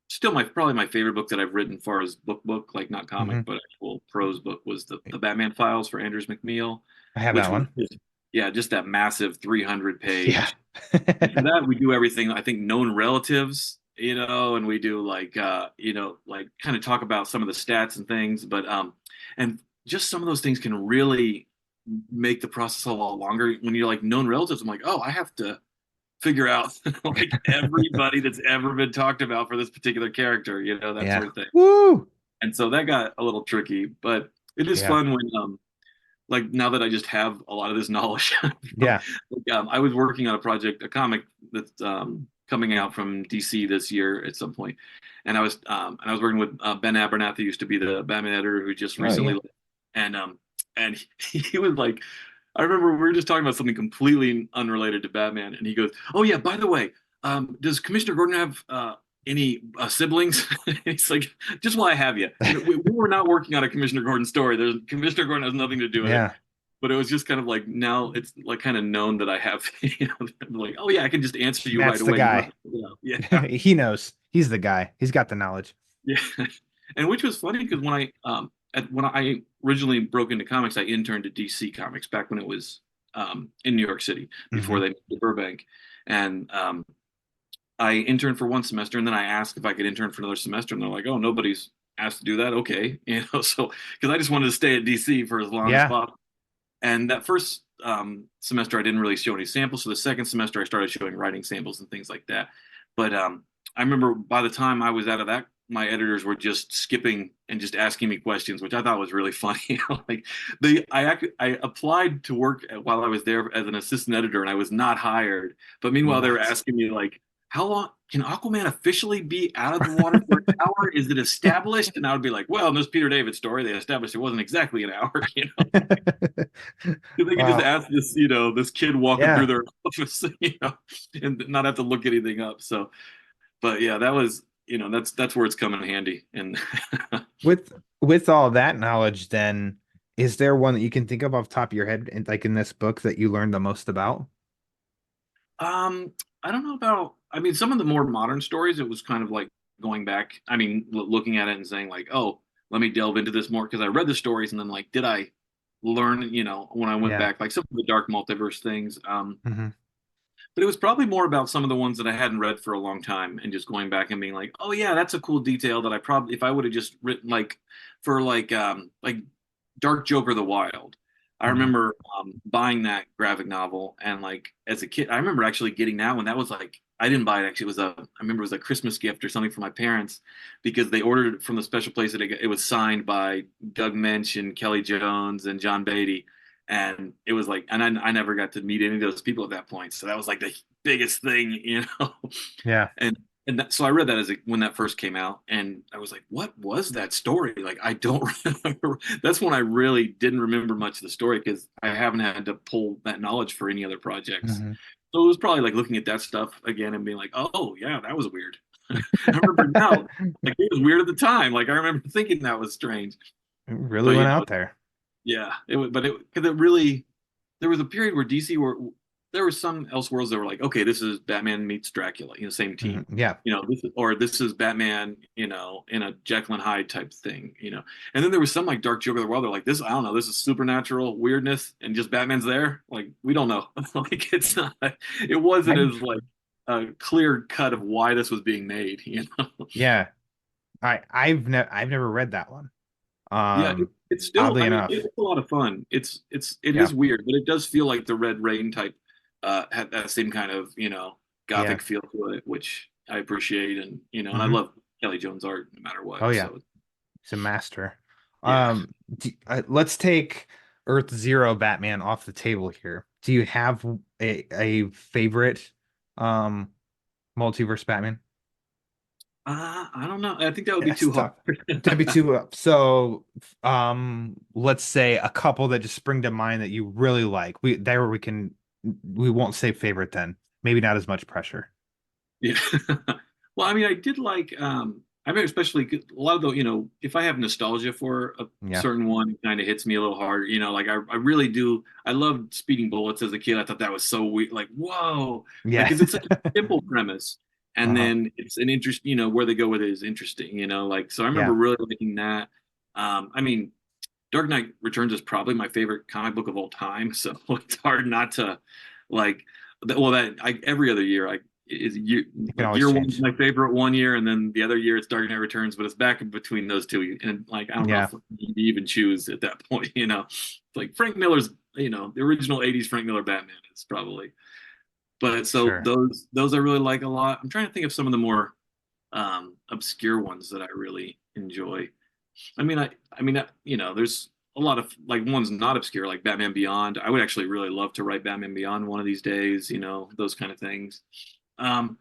still probably my favorite book that I've written, far as book, like not comic Hmm. but actual prose book, was the Batman Files for Andrews McMeel, I have that which was one. yeah, just that massive 300 Yeah. page. And for that, we do everything, I think, known relatives, and we do like, like kind of talk about some of the stats and things, but, and just some of those things can really make the process a lot longer. When you're like known relatives, I'm like, oh, I have to figure out like everybody that's ever been talked about for this particular character, that Yeah. sort of thing. Woo. And so that got a little tricky, but it is Yeah. fun when, like now that I just have a lot of this knowledge. Yeah. I was working on a comic that's coming out from DC this year at some point, and I was working with Ben Abernathy, who used to be the Batman editor, who just Oh recently yeah. left. And he was like, I remember we were just talking about something completely unrelated to Batman, and he goes, "Oh yeah, by the way, does Commissioner Gordon have any siblings?" It's like, just while I have you, we were not working on a Commissioner Gordon story. Commissioner Gordon has nothing to do with it. Yeah. But it was just kind of like, now it's like kind of known that I have, like, oh yeah, I can just answer you right That's the away. guy. Yeah, He knows. He's the guy. He's got the knowledge. yeah. And which was funny because when I originally broke into comics, I interned at DC Comics back when it was in New York City before Hmm. they moved to Burbank, and I interned for one semester, and then I asked if I could intern for another semester, and they're like, "Oh, nobody's asked to do that." Okay, so because I just wanted to stay at DC for as long as Yeah. possible. And that first semester, I didn't really show any samples. So the second semester, I started showing writing samples and things like that. But I remember by the time I was out of that, my editors were just skipping and just asking me questions, which I thought was really funny. Like I applied to work while I was there as an assistant editor, and I was not hired. But meanwhile, they were What? asking me like, how long can Aquaman officially be out of the water for an hour? Is it established? And I would be like, well, in this Peter David story, they established it wasn't exactly an hour. If they could just Wow. ask this kid walking through Yeah. their office, and not have to look anything up. So, but yeah, that was, that's where it's come in handy. And With all that knowledge, then is there one that you can think of off the top of your head, like in this book, that you learned the most about? um, I don't know about. I mean, some of the more modern stories, it was kind of like going back. I mean, looking at it and saying like, oh, let me delve into this more, because I read the stories and then like, did I learn, when I went Yeah. back, like some of the Dark Multiverse things. Hmm. But it was probably more about some of the ones that I hadn't read for a long time and just going back and being like, oh yeah, that's a cool detail that I probably, if I would have just written for like Dark Joker the Wild. I Hmm. remember buying that graphic novel, and like as a kid, I remember actually getting that one. That was like, I didn't buy it actually. I remember it was a Christmas gift or something for my parents because they ordered it from the special place that it was signed by Doug Mensch and Kelly Jones and John Beatty. And it was like, and I never got to meet any of those people at that point. So that was like the biggest thing. Yeah. And so I read that when that first came out, and I was like, "What was that story?" Like, I don't remember. That's when I really didn't remember much of the story because I haven't had to pull that knowledge for any other projects. Hmm. So it was probably like looking at that stuff again and being like, "Oh yeah, that was weird." I remember now, like it was weird at the time. Like I remember thinking that was strange. It really But went out there. yeah, it was. But because it really, there was a period where DC were there were some Elseworlds that were like, okay, this is Batman meets Dracula, same team. Yeah. This is Batman, in a Jekyll and Hyde type thing. And then there was some like Dark Joker of the World. They're like, this, I don't know, this is supernatural weirdness, and just Batman's there. Like, we don't know. Like, it's not, it wasn't I, as like a clear cut of why this was being made. yeah. I've never read that one. Yeah, it's still. Oddly I mean, enough. it's a lot of fun. It Yeah. is weird, but it does feel like the Red Rain type had that same kind of Yeah. gothic feel to it, which I appreciate, and I Hmm. love Kelly Jones' art no matter Oh what. yeah. So He's a master. yeah. Let's take Earth Zero Batman off the table here. Do you have a favorite um multiverse Batman? I don't know. I think that would be That's too hard. tough. That'd be too up. So, let's say a couple that just spring to mind that you really like. We won't say favorite then. Maybe not as much pressure. Yeah. Well, I mean, I did like. I mean, especially a lot of the, if I have nostalgia for a Yeah. certain one, it kind of hits me a little hard. Like I really do. I loved Speeding Bullets as a kid. I thought that was so weird. Like, whoa, like, Yeah. because it's such a simple premise, and Uh-huh. then it's an interest. Where they go with it is interesting. Like, so I remember Yeah. really liking that. I mean, Dark Knight Returns is probably my favorite comic book of all time. So it's hard not to like. Well, that every other year I is year It can like always year one is change. my favorite one year, and then the other year it's Dark Knight Returns, but it's back in between those two, and like I don't know Yeah. if you even choose at that point. It's like Frank Miller's, the original '80s Frank Miller Batman is probably. But so Sure. those I really like a lot. I'm trying to think of some of the more obscure ones that I really enjoy. There's a lot of like ones not obscure, like Batman Beyond. I would actually really love to write Batman Beyond one of these days, those kind of things. Um,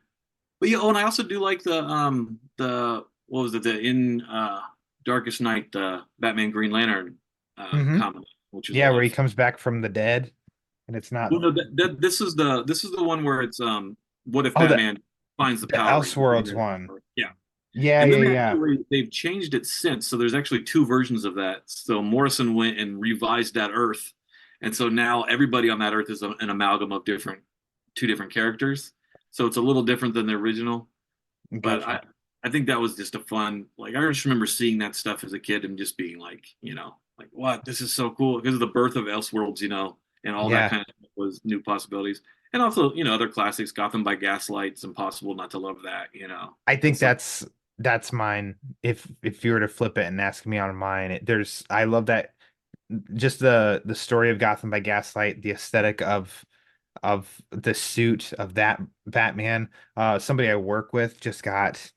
but yeah, oh, and I also do like the what was it, the in Darkest Night, the Batman Green Lantern Hmm. comic, which is a Yeah, lot where of he fun. comes back from the dead and it's not. Well, no, this is the one where it's what if Oh, the Batman finds the the power? Elseworlds one. Yeah. Yeah, And yeah, then yeah. they've changed it since. So there's actually two versions of that. So Morrison went and revised that Earth, and so now everybody on that Earth is an amalgam of two different characters. So it's a little different than the original. But I Gotcha. I think that was just a fun. Like I just remember seeing that stuff as a kid and just being like, like what, this is so cool because of the birth of Elseworlds, and all that Yeah. kind of stuff was new possibilities. And also, other classics, Gotham by Gaslight. It's impossible not to love that. I think It's like, that's mine. If you were to flip it and ask me on mine, I love that, just the story of Gotham by Gaslight, the aesthetic of the suit of that Batman. Somebody I work with just got,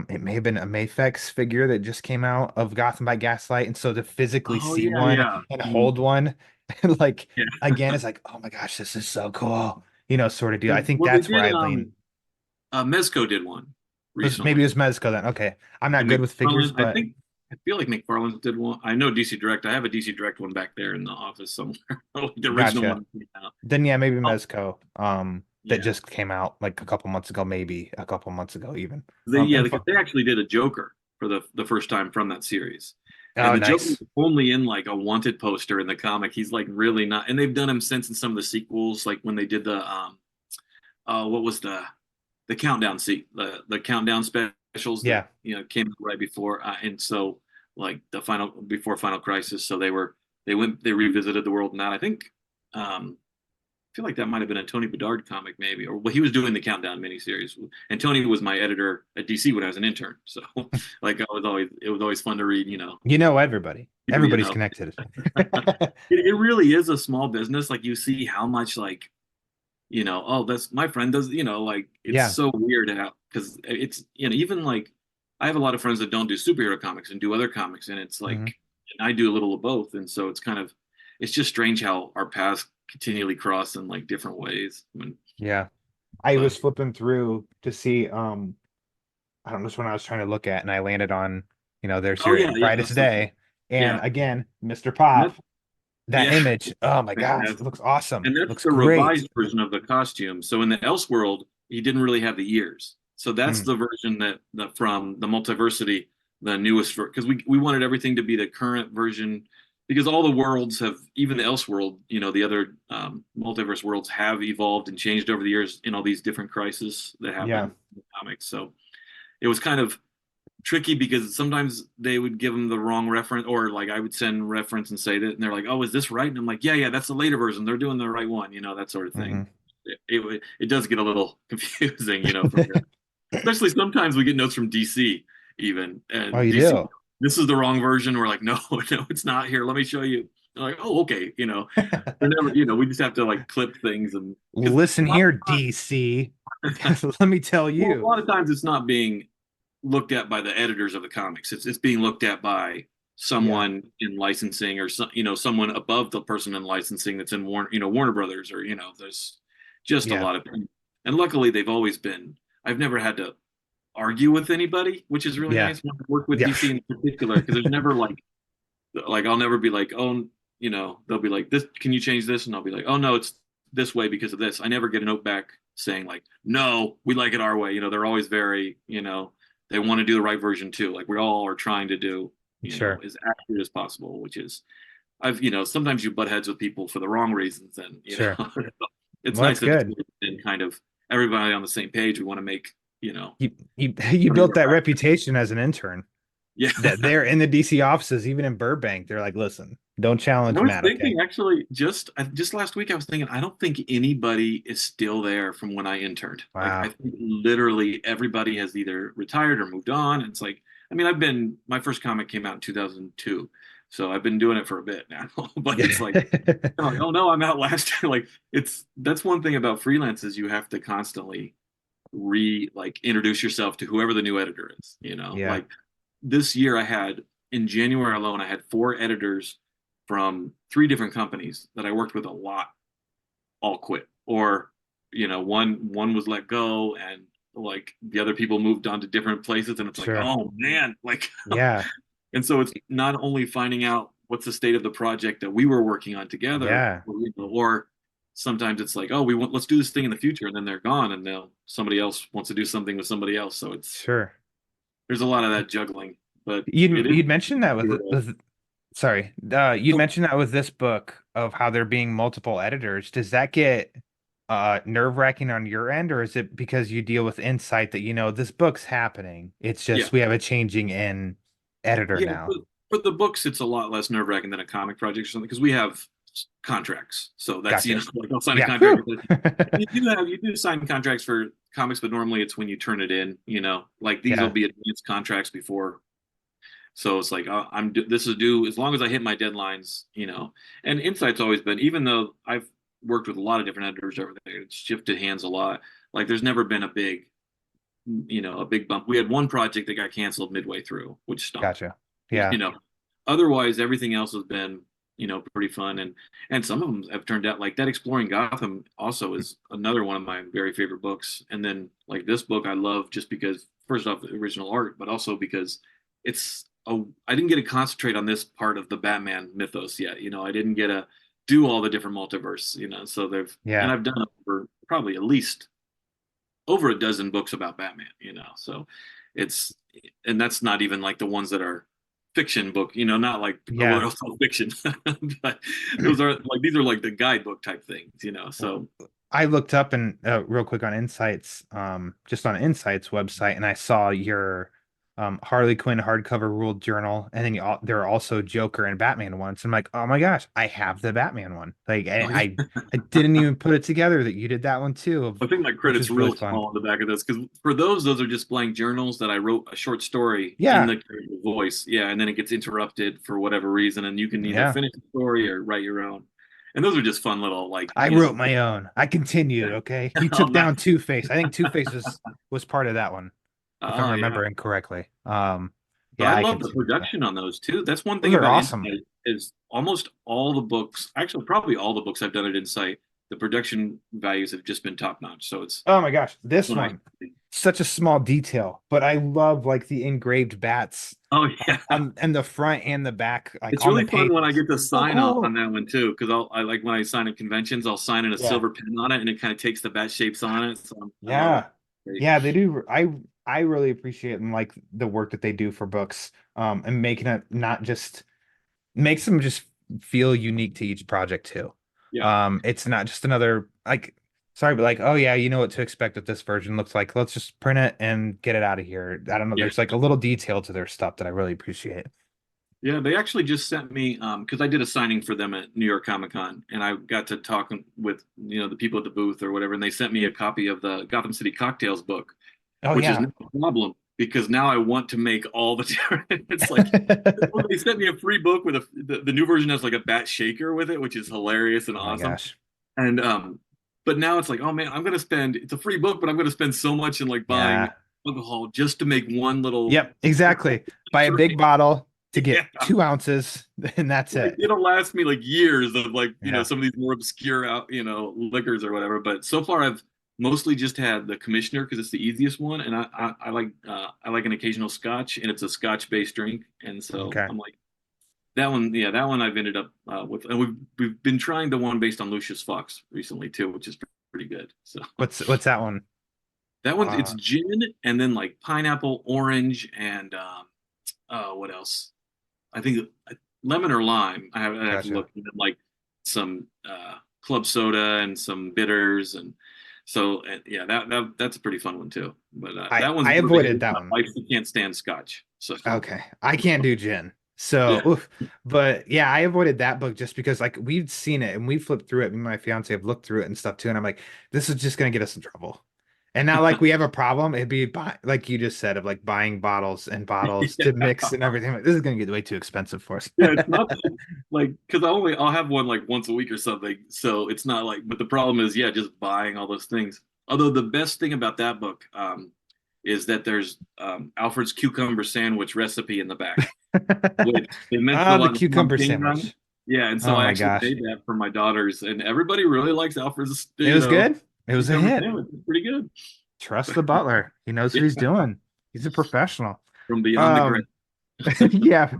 it may have been a Mafex figure that just came out of Gotham by Gaslight, and so to physically oh see yeah, one yeah. and Mhm. hold one, like, Yeah. again, it's like, oh my gosh, this is so cool, sort of deal. I think Well, they that's where did. I lean. Mezco did one Maybe it recently, was Mezco then. Okay, I'm not and good with figures, McFarlane. I but think I feel like McFarlane did one. I know DC Direct. I have a DC Direct one back there in the office somewhere. Like the original gotcha. one. Then yeah, maybe Oh, Mezco. That yeah. just came out like a couple months ago, maybe a couple months ago even. Yeah, And because they actually did a Joker for the first time from that series, and oh, the Joker nice. was only in like a wanted poster in the comic. He's like really not, and they've done him since in some of the sequels, like when they did the what was the countdown seat, the countdown specials that Yeah. came out right before, and so like the final before Final Crisis, so they were they revisited the world in that. I think I feel like that might have been a Tony Bedard comic, maybe, or well, he was doing the Countdown miniseries. And Tony was my editor at DC when I was an intern, so like it was always fun to read. You know everybody. You Everybody's know, connected. it really is a small business. Like you see how much like oh, that's my friend does. Like it's Yeah. so weird how because it's even like I have a lot of friends that don't do superhero comics and do other comics, and it's like Mhm. and I do a little of both, and so it's just strange how our paths continually cross in like different ways. Yeah. I But was flipping through to see I don't know which one I was trying to look at, and I landed on, their oh yeah, series yeah, Brightest that's the, Day. And yeah, again, Mr. and Pop, that's that yeah, image. Oh my gosh, it fantastic. looks awesome. And that's Looks the great. revised version of the costume. So in the Elseworld, he didn't really have the ears. So that's Mm, the version that from the Multiversity, the newest because we wanted everything to be the current version because all the worlds have even the Elseworld, the other multiverse worlds have evolved and changed over the years in all these different crises that happen yeah. in the comics. So it was kind of tricky because sometimes they would give them the wrong reference or like I would send reference and say that and they're like, oh, is this right? And I'm like, yeah, that's the later version, they're doing the right one, that sort of thing. Hmm. It does get a little confusing, from here, especially sometimes we get notes from DC even Oh, and you DC, do. this is the wrong version. We're like, no, no, it's not. Here, let me show you. They're like, oh, okay, they're never, we just have to like clip things and because Listen here, DC. Let me tell well, a you. lot of times it's not being looked at by the editors of the comics. It's being looked at by Yeah. someone in licensing or someone above the person in licensing that's in Warner Brothers or there's just a Yeah. lot of people. And luckily they've always been. I've never had to argue with anybody, which is really Yeah. nice when I work with Yeah. DC in particular because there's never like I'll never be like, oh, they'll be like, this, can you change this? And I'll be like, oh no, it's this way because of this. I never get a note back saying like, no, we like it our way. They're always very, they want to do the right version too. Like we all are trying to do, Sure. as accurate as possible, which is sometimes you butt heads with people for the wrong reasons and Sure. it's Well, nice that's that it's good. been kind of everybody on the same page. We want to make, You built that reputation as an intern. yeah. That they're in the DC offices, even in Burbank. They're like, listen, don't I challenge was Matt, okay? thinking actually just last week I was thinking I don't think anybody is still there from when I interned. Like I Wow. think literally everybody has either retired or moved on. It's like I mean my first comic came out in 2002. So I've been doing it for a bit now. But Yeah. it's like oh no, I'm out last year. Like that's one thing about freelance is you have to constantly introduce yourself to whoever the new editor is, Yeah. Like this year I had in January alone, I had four editors from three different companies that I worked with a lot all quit. Or, one was let go and like the other people moved on to different places and it's like, Sure. oh man, like Yeah. and so it's not only finding out what's the state of the project that we were working on together, Yeah. or sometimes it's like, oh, let's do this thing in the future, and then they're gone, and somebody else wants to do something with somebody else. So Sure. there's a lot of that juggling, but it You'd is. mentioned that with sorry, you'd mentioned that with this book of how there being multiple editors. Does that get nerve-wracking on your end, or is it because you deal with insight that this book's happening? It's Yeah, just we have a changing in editor yeah. now. For the books, it's a lot less nerve wracking than a comic project or something because we have contracts. So that's Gotcha. like I'll sign a Yeah. contract Whew. with it. You do sign contracts for comics, but normally it's when you turn it in. Like these will Yeah. be advanced contracts before. So it's like this is due as long as I hit my deadlines. And Insight's always been, even though I've worked with a lot of different editors over there, it's shifted hands a lot. Like there's never been a big bump. We had one project that got canceled midway through, which stunk. Gotcha. you Yeah. know Otherwise everything else has been pretty fun, and some of them have turned out like that. Exploring Gotham also is another one of my very favorite books, and then like this book I love just because first off the original art, but also because I didn't get to concentrate on this part of the Batman mythos yet. I didn't get to do all the different multiverse, so Yeah. I've done over probably at least over a dozen books about Batman, so it's and that's not even like the ones that are fiction book, not like Yeah. fiction, but those are like these are like the guidebook type things, so I looked up and real quick on Insights, just on Insights website, and I saw your Harley Quinn hardcover ruled journal, and then there are also Joker and Batman ones. I'm like, oh my gosh, I have the Batman one. Like Oh, yeah. I didn't even put it together that you did that one too, I think my which credit's is really real fun. small on the back of this because for those are just blank journals that I wrote a short story in Yeah, the voice. Yeah, and then it gets interrupted for whatever reason, and you can either yeah. finish the story or write your own. And those are just fun little like, I wrote my own. I continued. Okay, you oh, took nice. down Two Face. I think Two Face was part of that one, if I'm Oh yeah. remembering correctly. But Yeah, I I love the continued with that. production on those too. That's one Those thing are about awesome. Insight is almost all the books, actually probably all the books I've done at Insight, the production values have just been top notch. So it's Oh my gosh, so this nice. one, such a small detail, but I love like the engraved bats Oh yeah. on the front and the back, like It's on the really fun when I pages. get to So sign on cool. that one too, because I like when I sign at conventions, I'll sign in a Yeah. silver pen on it, and it kind of takes the bat shapes on it. So I love it. Yeah. Great. Yeah, they do. I really appreciate and like the work that they do for books, and making it not just makes them just feel unique to each project too. Yeah, It's not just another like sorry, but like, oh yeah, you know what to expect what this version looks like. Let's just print it and get it out of here. I don't know. yeah, There's like a little detail to their stuff that I really appreciate. yeah. They actually just sent me because I did a signing for them at New York Comic Con, and I got to talk with the people at the booth or whatever, and they sent me a copy of the Gotham City Cocktails book, Oh which is yeah. no problem because now I want to make all the different. It's like well, they sent me a free book with the new version has like a bat shaker with it, which is hilarious and Oh my awesome. gosh. And but now it's like, oh man, I'm gonna spend it's a free book, but I'm gonna spend so much in like buying Yeah. alcohol just to make one little Yep, exactly. Buy a big drink. bottle to Yeah. get 2 ounces, and that's Like it. it'll last me like years of like, Yeah. some of these more obscure out, liquors or whatever. But so far I've mostly just had the commissioner because it's the easiest one. And I like an occasional scotch and it's a scotch based drink. And so Okay. I'm like that one, yeah, that one I've ended up with, and we've been trying the one based on Lucius Fox recently too, which is pretty good. So What's that one? that one's it's Uh, gin and then like pineapple, orange, and what else? I think lemon or lime. I have to gotcha. look. And then like some club soda and some bitters, and so yeah, that's a pretty fun one too. But that one's I avoided motivated. that My one. wife who can't stand scotch, so Okay. I can't do gin. So, yeah, oof. But yeah, I avoided that book just because like we've seen it and we flipped through it. Me and my fiance have looked through it and stuff too. And I'm like, this is just gonna get us in trouble. And not like we have a problem. It'd be like you just said of like buying bottles and bottles to yeah. mix and everything. Like, this is gonna get way too expensive for us. Yeah, it's not like because I'll have one like once a week or something. So it's not like, but the problem is, yeah, just buying all those things. Although the best thing about that book is that there's Alfred's cucumber sandwich recipe in the back, which they mentioned a Ah, the lot in the Mom cucumber King run. sandwich. Yeah, and so Oh I my actually gosh. made that for my daughters, and everybody really likes Alfred's, It was good. It was a cucumber hit. sandwich. It's pretty good. Trust the butler. He knows what he's Yeah, doing. He's a professional. from beyond the grave. Um, yeah.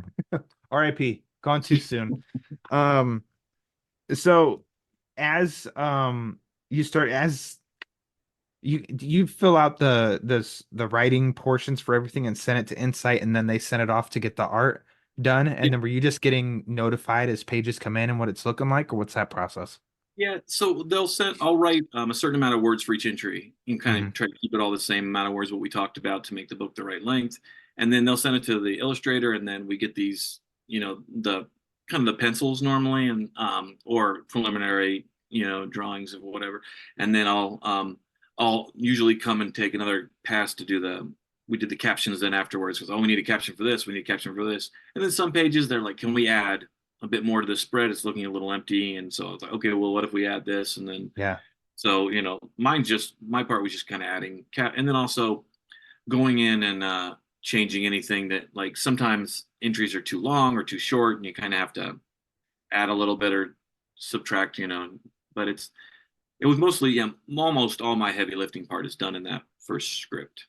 RIP. Gone too soon. Um, so as you start as you fill out the writing portions for everything and send it to Insight, and then they send it off to get the art done. And then were you just getting notified as pages come in and what it's looking like, or what's that process? Yeah, so I'll write a certain amount of words for each entry and kind Hmm. of try to keep it all the same amount of words what we talked about to make the book the right length. And then they'll send it to the illustrator and then we get these, the kind of the pencils normally and or preliminary, drawings of whatever. And then I'll usually come and take another pass to do we did the captions then afterwards because we need a caption for this, we need a caption for this. And then some pages they're like, can we add a bit more to the spread? It's looking a little empty. And so I was like, okay, well, what if we add this? And then, Yeah. so, my part was just kind of adding cat. And then also going in and changing anything that like sometimes entries are too long or too short and you kind of have to add a little bit or subtract, but it was mostly, yeah, almost all my heavy lifting part is done in that first script.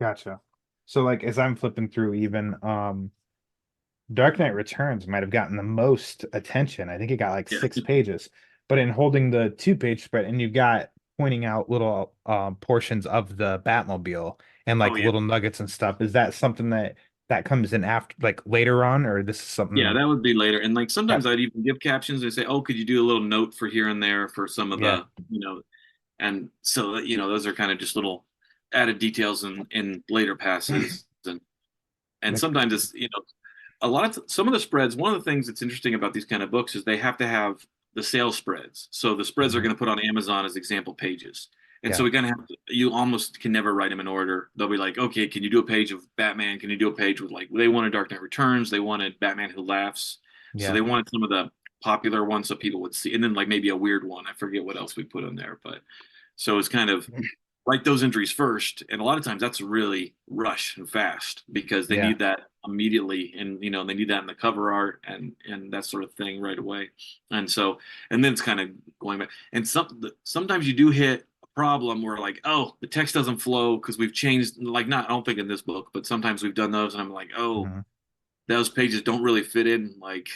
Gotcha. So like as I'm flipping through even Dark Knight Returns might have gotten the most attention. I think it got like Yeah. 6 pages. But in holding the 2 page spread, and you've got pointing out little portions of the Batmobile and Oh like yeah. little nuggets and stuff. Is that something that comes in after like later on, or this is Yeah, something? that would be later. And like Yeah, sometimes I'd even give captions and say, "Oh, could you do a little note for here and there for some of yeah, and so that, those are kind of just little added details in later passes. And And Like, sometimes it's, a lot of some of the spreads. One of the things that's interesting about these kind of books is they have to have the sales spreads. So the spreads are mhm. going to put on Amazon as example pages. And so Yeah. we're going to have to, you almost can never write them in order. They'll be like, okay, can you do a page of Batman? Can you do a page with like, they wanted Dark Knight Returns. They wanted Batman Who Laughs. So Yeah. they wanted some of the popular ones so people would see. And then like maybe a weird one. I forget what else we put in there. But so it's kind of write those entries first. And a lot of times that's really rush and fast because they Yeah. need that immediately. And, they need that in the cover art and that sort of thing right away. And so, and then it's kind of going back. And sometimes you do hit a problem where like, oh, the text doesn't flow because we've changed, like, not, I don't think in this book, but sometimes we've done those and I'm like, oh, Mhm. those pages don't really fit in, like,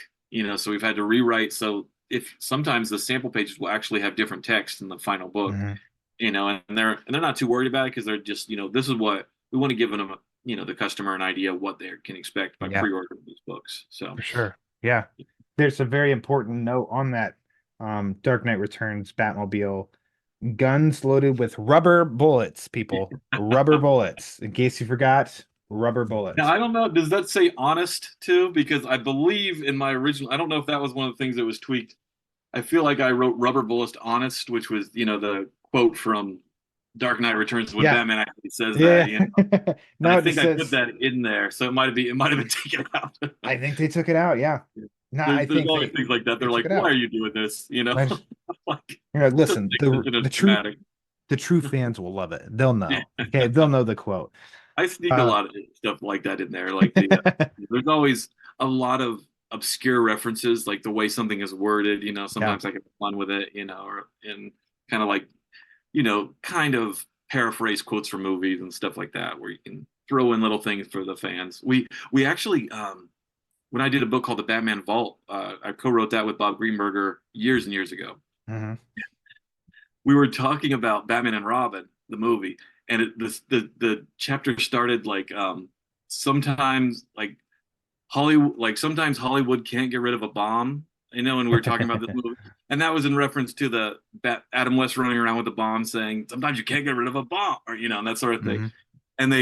so we've had to rewrite. So if sometimes the sample pages will actually have different text in the final book, Mhm. and they're not too worried about it because they're just, this is what we want to give them, the customer an idea of what they can expect by Yeah, pre-ordering these books. So for sure. Yeah. There's a very important note on that Dark Knight Returns Batmobile. Guns loaded with rubber bullets, people. Rubber bullets. In case you forgot, rubber now bullets. I don't know, does that say honest too? Because I believe in my original, I don't know if that was one of the things that was tweaked. I feel like I wrote rubber bullets honest, which was, the quote from Dark Knight Returns when Yeah. Batman actually says that, Yeah. And No, I it think just I put says that in there, so it might have been taken out. I think they took it out. Yeah. No, I There's think always things like that. they They're took like, it why out. are you doing this? I just, Like, just listen, take this in a the dramatic. true fans will love it. They'll Yeah. know. Okay, they'll know the quote. I sneak a Uh lot of stuff like that in there. Like there's always a lot of obscure references, like the way something is worded. yeah. Sometimes I get fun with it. And kind of like, kind of paraphrase quotes from movies and stuff like that, where you can throw in little things for the fans. We actually, when I did a book called The Batman Vault, I co-wrote that with Bob Greenberger years and years ago. Mhm. We were talking about Batman and Robin, the movie, and the chapter started like sometimes like Hollywood, like sometimes Hollywood can't get rid of a bomb, and we were talking about this movie, and that was in reference to Adam West running around with a bomb, saying sometimes you can't get rid of a bomb, or and that sort of thing. Mhm. And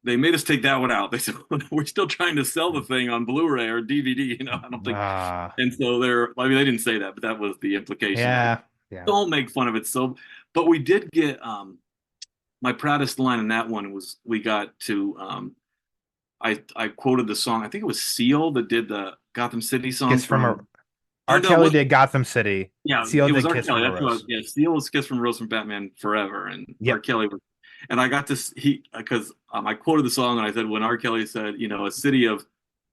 they made us take that one out. They said we're still trying to sell the thing on Blu-ray or DVD. I don't think. Ah, And so I mean, they didn't say that, but that was the implication. Like, yeah. Yeah. don't make fun of it. So, but we did get my proudest line in that one was we got to I quoted the song. I think it was Seal that did the Gotham City song Kiss from a from. Oh R. no, Kelly what? did Gotham City. Yeah, Seal it was did R. Kiss Kelly. from a That's what. Rose. Yeah, Seal was "Kiss from Rose" from Batman Forever, and R. Yep. Kelly was. And I got this because I quoted the song and I said when R. Kelly said, a city of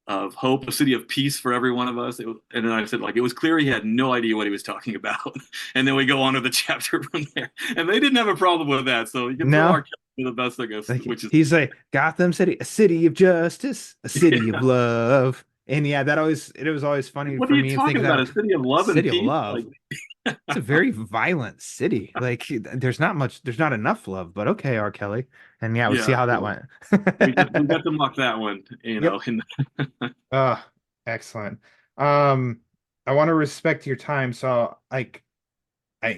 hope, a city of peace for every one of us. And then I said, like, it was clear he had no idea what he was talking about. And then we go on to the chapter from there. And they didn't have a problem with that. So you can throw No, R. Kelly to the best, I guess, like which is. he's like Gotham City, a city of justice, a city of Yeah. love. And yeah, it was always funny What are for you me talking thinking about? that A city of love and city of peace? Like, love. It's a very violent city. Like there's not enough love, but okay, R. Kelly. And yeah, we see yeah, how that went. we got to mock that one, Yep. And Uh, excellent. Um, I want to respect your time. So like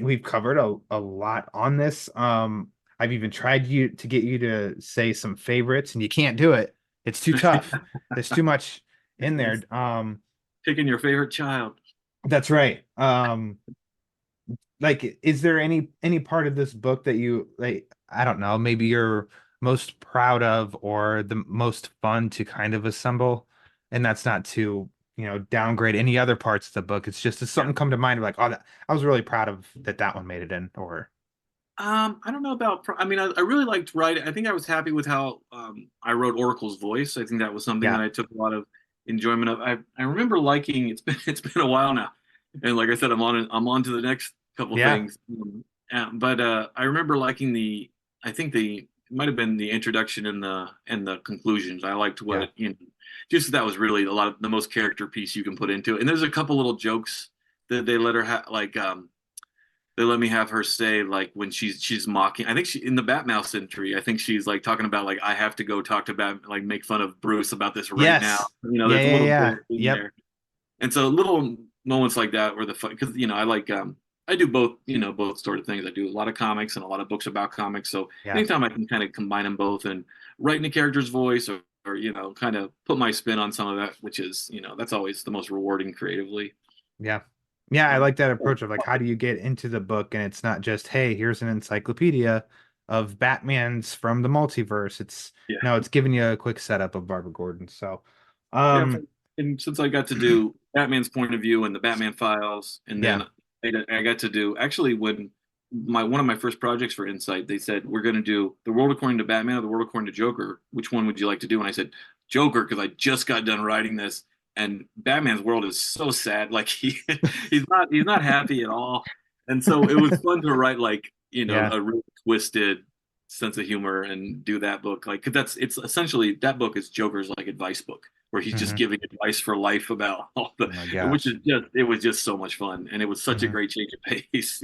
we've covered a lot on this. I've even tried to get you to say some favorites, and you can't do it. It's too tough. There's too much in there. picking your favorite child. That's right. Like, is there any part of this book that you like? I don't know, maybe you're most proud of or the most fun to kind of assemble? And that's not to, downgrade any other parts of the book. It's just does something come to mind like, oh, I was really proud of that one made it in, or I don't know about. I mean, I really liked writing. I think I was happy with how I wrote Oracle's voice. I think that was something yeah, that I took a lot of enjoyment of. I remember liking. It's been a while now, and like I said, I'm on to the next couple yeah, things. But I remember liking I think it might have been the introduction and the conclusions. I liked yeah, what just that was really a lot of the most character piece you can put into it. And there's a couple little jokes that they let her have, like they let me have her say, like, when she's mocking, I think she in the Batmouse entry, I think she's like talking about like I have to go talk to like make fun of Bruce about this right now. yes, yeah, There's a yeah, little yeah, bit in yep, there. And so little moments like that were the fun, because I like I do both, both sort of things. I do a lot of comics and a lot of books about comics. So yeah, anytime I can kind of combine them both and write in a character's voice or or kind of put my spin on some of that, which is that's always the most rewarding creatively. Yeah. Yeah, I Um, like that approach of like how do you get into the book and it's not just, hey, here's an encyclopedia of Batmans from the multiverse. It's yeah, no, it's giving you a quick setup of Barbara Gordon. So yeah. um And since I got to do Batman's point of view and the Batman Files, and yeah. then I got to do actually when one of my first projects for Insight, they said we're going to do the world according to Batman or the world according to Joker. Which one would you like to do? And I said Joker because I just got done writing this, and Batman's world is so sad. Like he's not happy at all, and so it was fun to write like Yeah. a really twisted sense of humor and do that book. Like 'cause it's essentially that book is Joker's like advice book where he's just Hmm. giving advice for life about all Oh the, my which gosh. is just it was just so much fun, and it was such a Hmm. great change of pace.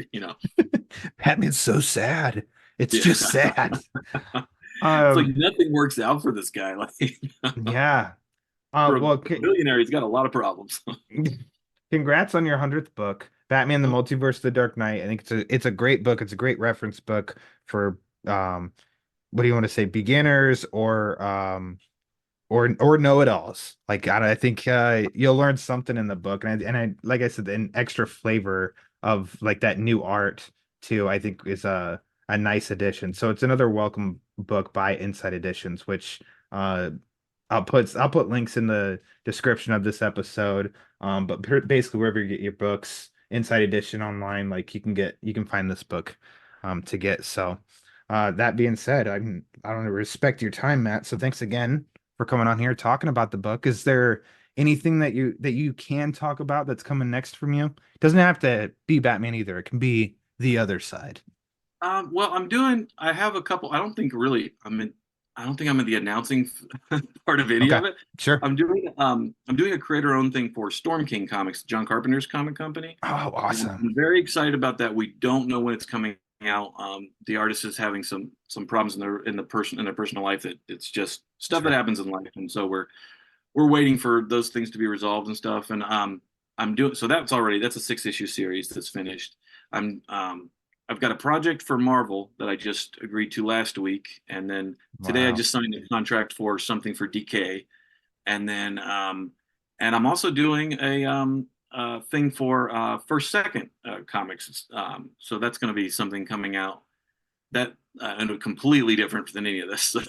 Batman's so sad. It's Yeah. just sad. It's like Um, nothing works out for this guy. Like yeah. for a Well, billionaire, he's got a lot of problems. congrats on your 100th book, Batman: The Oh, Multiverse: The Dark Knight. I think it's a great book. It's a great reference book for what do you want to say, beginners or know-it-alls. Like I think you'll learn something in the book, and I like I said, an extra flavor of like that new art too. I think is a nice addition. So it's another welcome book by Inside Editions, which uh I'll put links in the description of this episode. But basically wherever you get your books, Inside Edition online, like you can find this book to get. So that being said, I don't respect your time, Matt. So thanks again for coming on here talking about the book. Is there anything that you can talk about that's coming next from you? It doesn't have to be Batman either. It can be the other side. well, I have a couple. I don't think I'm in the announcing part of any Okay. of it. Sure. I'm doing a creator-owned thing for Storm King Comics, John Carpenter's comic company. Oh, And awesome. I'm very excited about that. We don't know when it's coming out. The artist is having some problems in their personal life that it's just stuff that Sure. happens in life, and so we're waiting for those things to be resolved and stuff. And that's a 6-issue series that's finished. I'm I've got a project for Marvel that I just agreed to last week, and then today I Wow. just signed a contract for something for DK, and then and I'm also doing a thing for First Second Comics. So that's going to be something coming out that and completely different than any of this. So,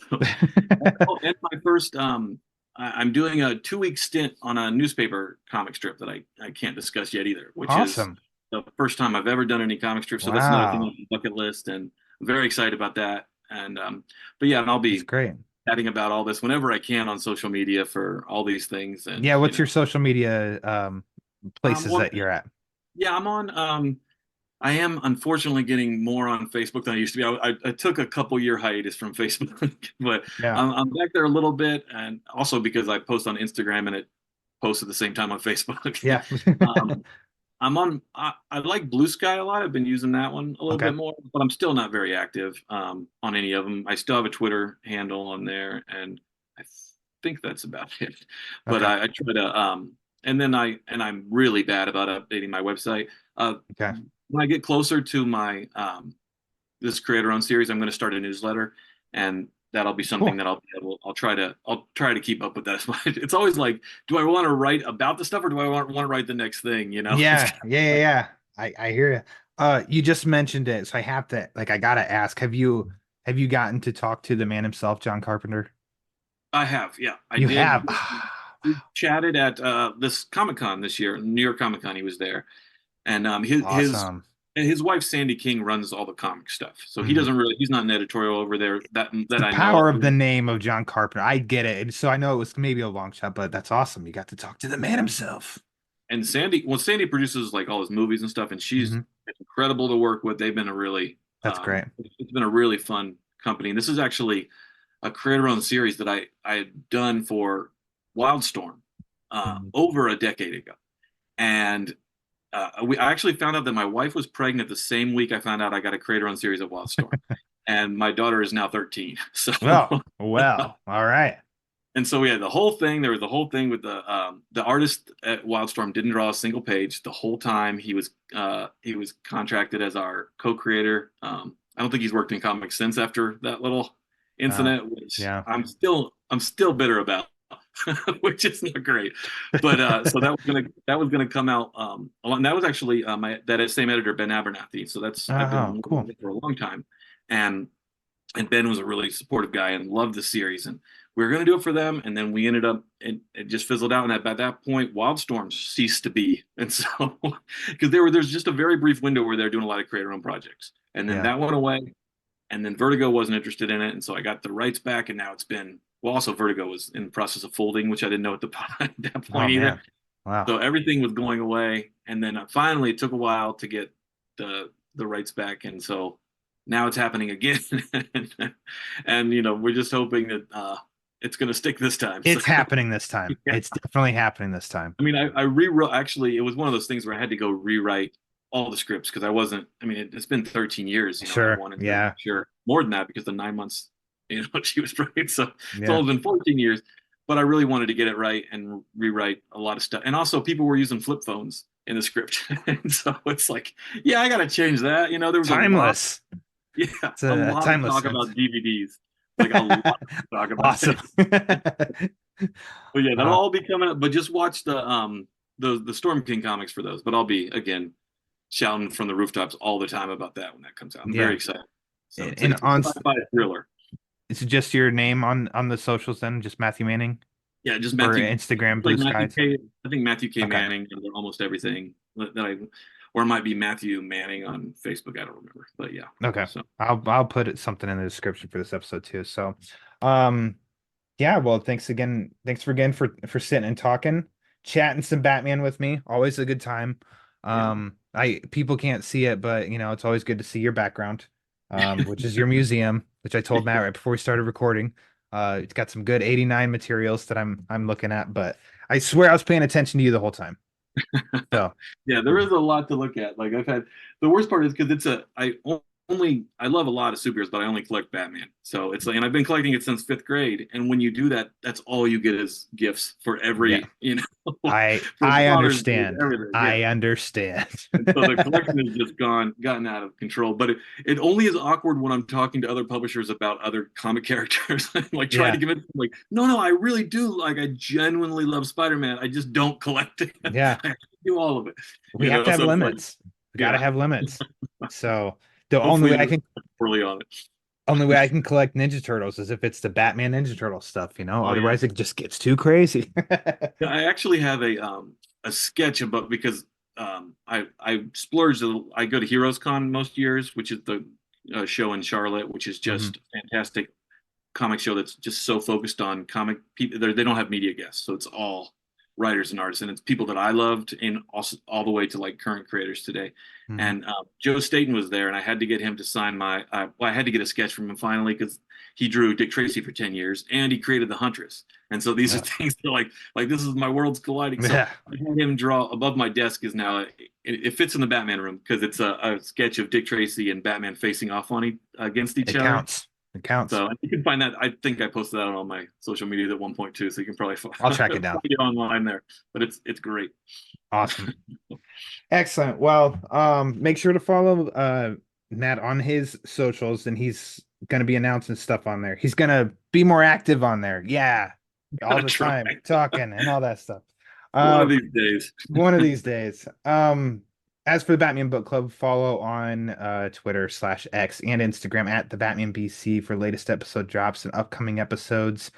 oh, and my first I'm doing a 2-week stint on a newspaper comic strip that I can't discuss yet either, which is Awesome. the first time I've ever done any comic strip. So that's another thing on Wow. the bucket list, and I'm very excited about that. And but yeah, and I'll That's be great. chatting about all this whenever I can on social media for all these things. And Yeah, what's your social media places well, that you're at? yeah, I'm on. I am unfortunately getting more on Facebook than I used to be. I took a couple year hiatus from Facebook, but Yeah. I'm back there a little bit, and also because I post on Instagram and it posts at the same time on Facebook. Yeah. um, I like Blue Sky a lot. I've been using that one a little Okay. bit more, but I'm still not very active on any of them. I still have a Twitter handle on there, and I think that's about it. But Okay. I try to and I'm really bad about updating my website. Okay. When I get closer to my this creator owned series, I'm going to start a newsletter, and that'll be something Cool. that I'll try to keep up with that as much. It's always like, do I want to write about the stuff or do I want to write the next thing? It's Yeah. kind Yeah. of Yeah. like, Yeah. I hear you. You just mentioned it, so I have to like I gotta ask, have you gotten to talk to the man himself, John Carpenter? I have, yeah, I You did. have. We chatted at this Comic Con this year, New York Comic Con. He was there, and Awesome. his wife Sandy King runs all the comic stuff, so Mhm. he's not an editorial over there It's that the I know power of. of the name of John Carpenter. I get it. And so I know it was maybe a long shot, but that's awesome. You got to talk to the man himself. And Sandy produces like all his movies and stuff, and she's Hmm. incredible to work with. They've been a really That's great. it's been a really fun company. And this is actually a creator-owned series that I had done for Wildstorm Mhm. over a decade ago, and I actually found out that my wife was pregnant the same week I found out I got a creator-owned series of Wildstorm, and my daughter is now 13. So Well, all right. and so we had the whole thing. There was the whole thing with the artist at Wildstorm didn't draw a single page the whole time. He was contracted as our co-creator. I don't think he's worked in comics since after that little incident, which yeah. I'm still bitter about, which is not great. But so that was gonna come out along. That was actually that same editor, Ben Abernathy. So I've been Oh, working cool. with him for a long time, and Ben was a really supportive guy and loved the series, and we were going to do it for them, and then we ended up it just fizzled out, and by that point Wildstorm ceased to be. And so because there's just a very brief window where they're doing a lot of creator owned projects, and then Yeah. that went away, and then Vertigo wasn't interested in it, and so I got the rights back, and now it's been, well, also Vertigo was in the process of folding, which I didn't know at at that Oh point either. man. Wow. So everything was going away, and then finally it took a while to get the rights back, and so now it's happening again. And we're just hoping that it's going to stick this time. It's So, happening this time. yeah. It's definitely happening this time. I mean, I rewrote. Actually, it was one of those things where I had to go rewrite all the scripts because I wasn't. I mean, it's been 13 years. I Sure. wanted Yeah. sure, more than that because the 9 months, she was right. So it's Yeah. only been 14 years. But I really wanted to get it right and rewrite a lot of stuff. And also, people were using flip phones in the script, and so it's like, yeah, I got to change that. There was Timeless. a a lot timeless of talk sense. about DVDs, like a lot of talk about Awesome. it. But yeah, that'll all be coming up. But just watch the Storm King comics for those. But I'll be again shouting from the rooftops all the time about that when that comes out. I'm very excited. So it's And on a sci-fi thriller. Is it just your name on the socials then? Just Matthew Manning? Yeah, just Or Matthew. Instagram, Blue Skies? I think Matthew K. Okay. Manning under almost everything or it might be Matthew Manning on Facebook. I don't remember, but yeah. Okay. So I'll put something in the description for this episode too. So, yeah. Well, thanks again for sitting and talking, chatting some Batman with me. Always a good time. People can't see it, but it's always good to see your background, which is your museum, which I told Matt right before we started recording. It's got some good 89 materials that I'm looking at, but I swear I was paying attention to you the whole time. So yeah, there is a lot to look at. Like I've had the worst part is because I love a lot of superheroes, but I only collect Batman. So it's like, and I've been collecting it since 5th grade. And when you do that, that's all you get is gifts for every, I understand. I understand. And so the collection has just gotten out of control. But it only is awkward when I'm talking to other publishers about other comic characters. Like trying to convince them, like, no, I really do. Like, I genuinely love Spider-Man. I just don't collect it. Yeah. I do all of it. We have to have limits. We gotta have limits. So the only way I can collect Ninja Turtles is if it's the Batman Ninja Turtle stuff, otherwise it just gets too crazy. I actually have a sketch about, because I splurge. I go to Heroes Con most years, which is the show in Charlotte, which is just fantastic comic show that's just so focused on comic people. They don't have media guests, so it's all writers and artists, and it's people that I loved, and also all the way to like current creators today. And Joe Staten was there, and I had to get him to sign my. I had to get a sketch from him finally because he drew Dick Tracy for 10 years, and he created the Huntress. And so these are things that like this is my worlds colliding. So I had him draw above my desk is now it fits in the Batman room because it's a sketch of Dick Tracy and Batman facing off against each other. It counts. So you can find that. I think I posted that on all my social media at one point too. So you can probably I'll track it down. Find it online there. But it's great. Awesome. Excellent. Well, make sure to follow Matt on his socials, and he's gonna be announcing stuff on there. He's gonna be more active on there. Yeah. All the time talking and all that stuff. One of these days. One of these days. As for the Batman Book Club, follow on Twitter/X and Instagram at the Batman BC for latest episode drops and upcoming episodes.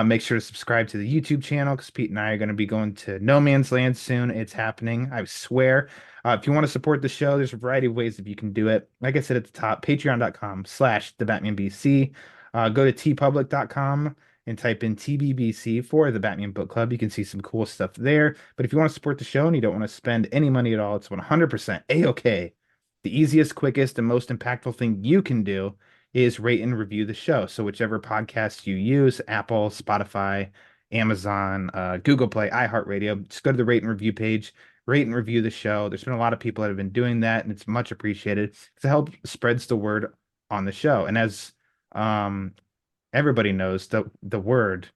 Make sure to subscribe to the YouTube channel because Pete and I are going to be going to No Man's Land soon. It's happening, I swear. If you want to support the show, there's a variety of ways that you can do it. Like I said at the top, patreon.com/the Batman BC. Go to tpublic.com and type in TBBC for the Batman Book Club. You can see some cool stuff there. But if you want to support the show and you don't want to spend any money at all, it's 100% A-OK. The easiest, quickest, and most impactful thing you can do is rate and review the show. So whichever podcast you use, Apple, Spotify, Amazon, Google Play, iHeartRadio, just go to the rate and review page, rate and review the show. There's been a lot of people that have been doing that, and it's much appreciated. It helps spreads the word on the show. And as everybody knows, the word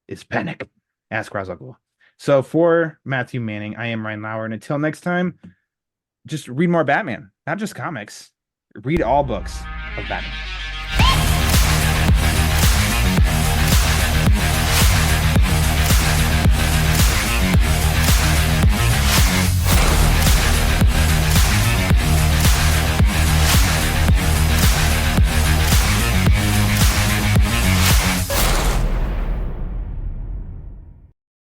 is panic. Ask Ra's al Ghul. So for Matthew Manning, I am Ryan Lauer, and until next time, just read more Batman, not just comics. Read all books of Batman.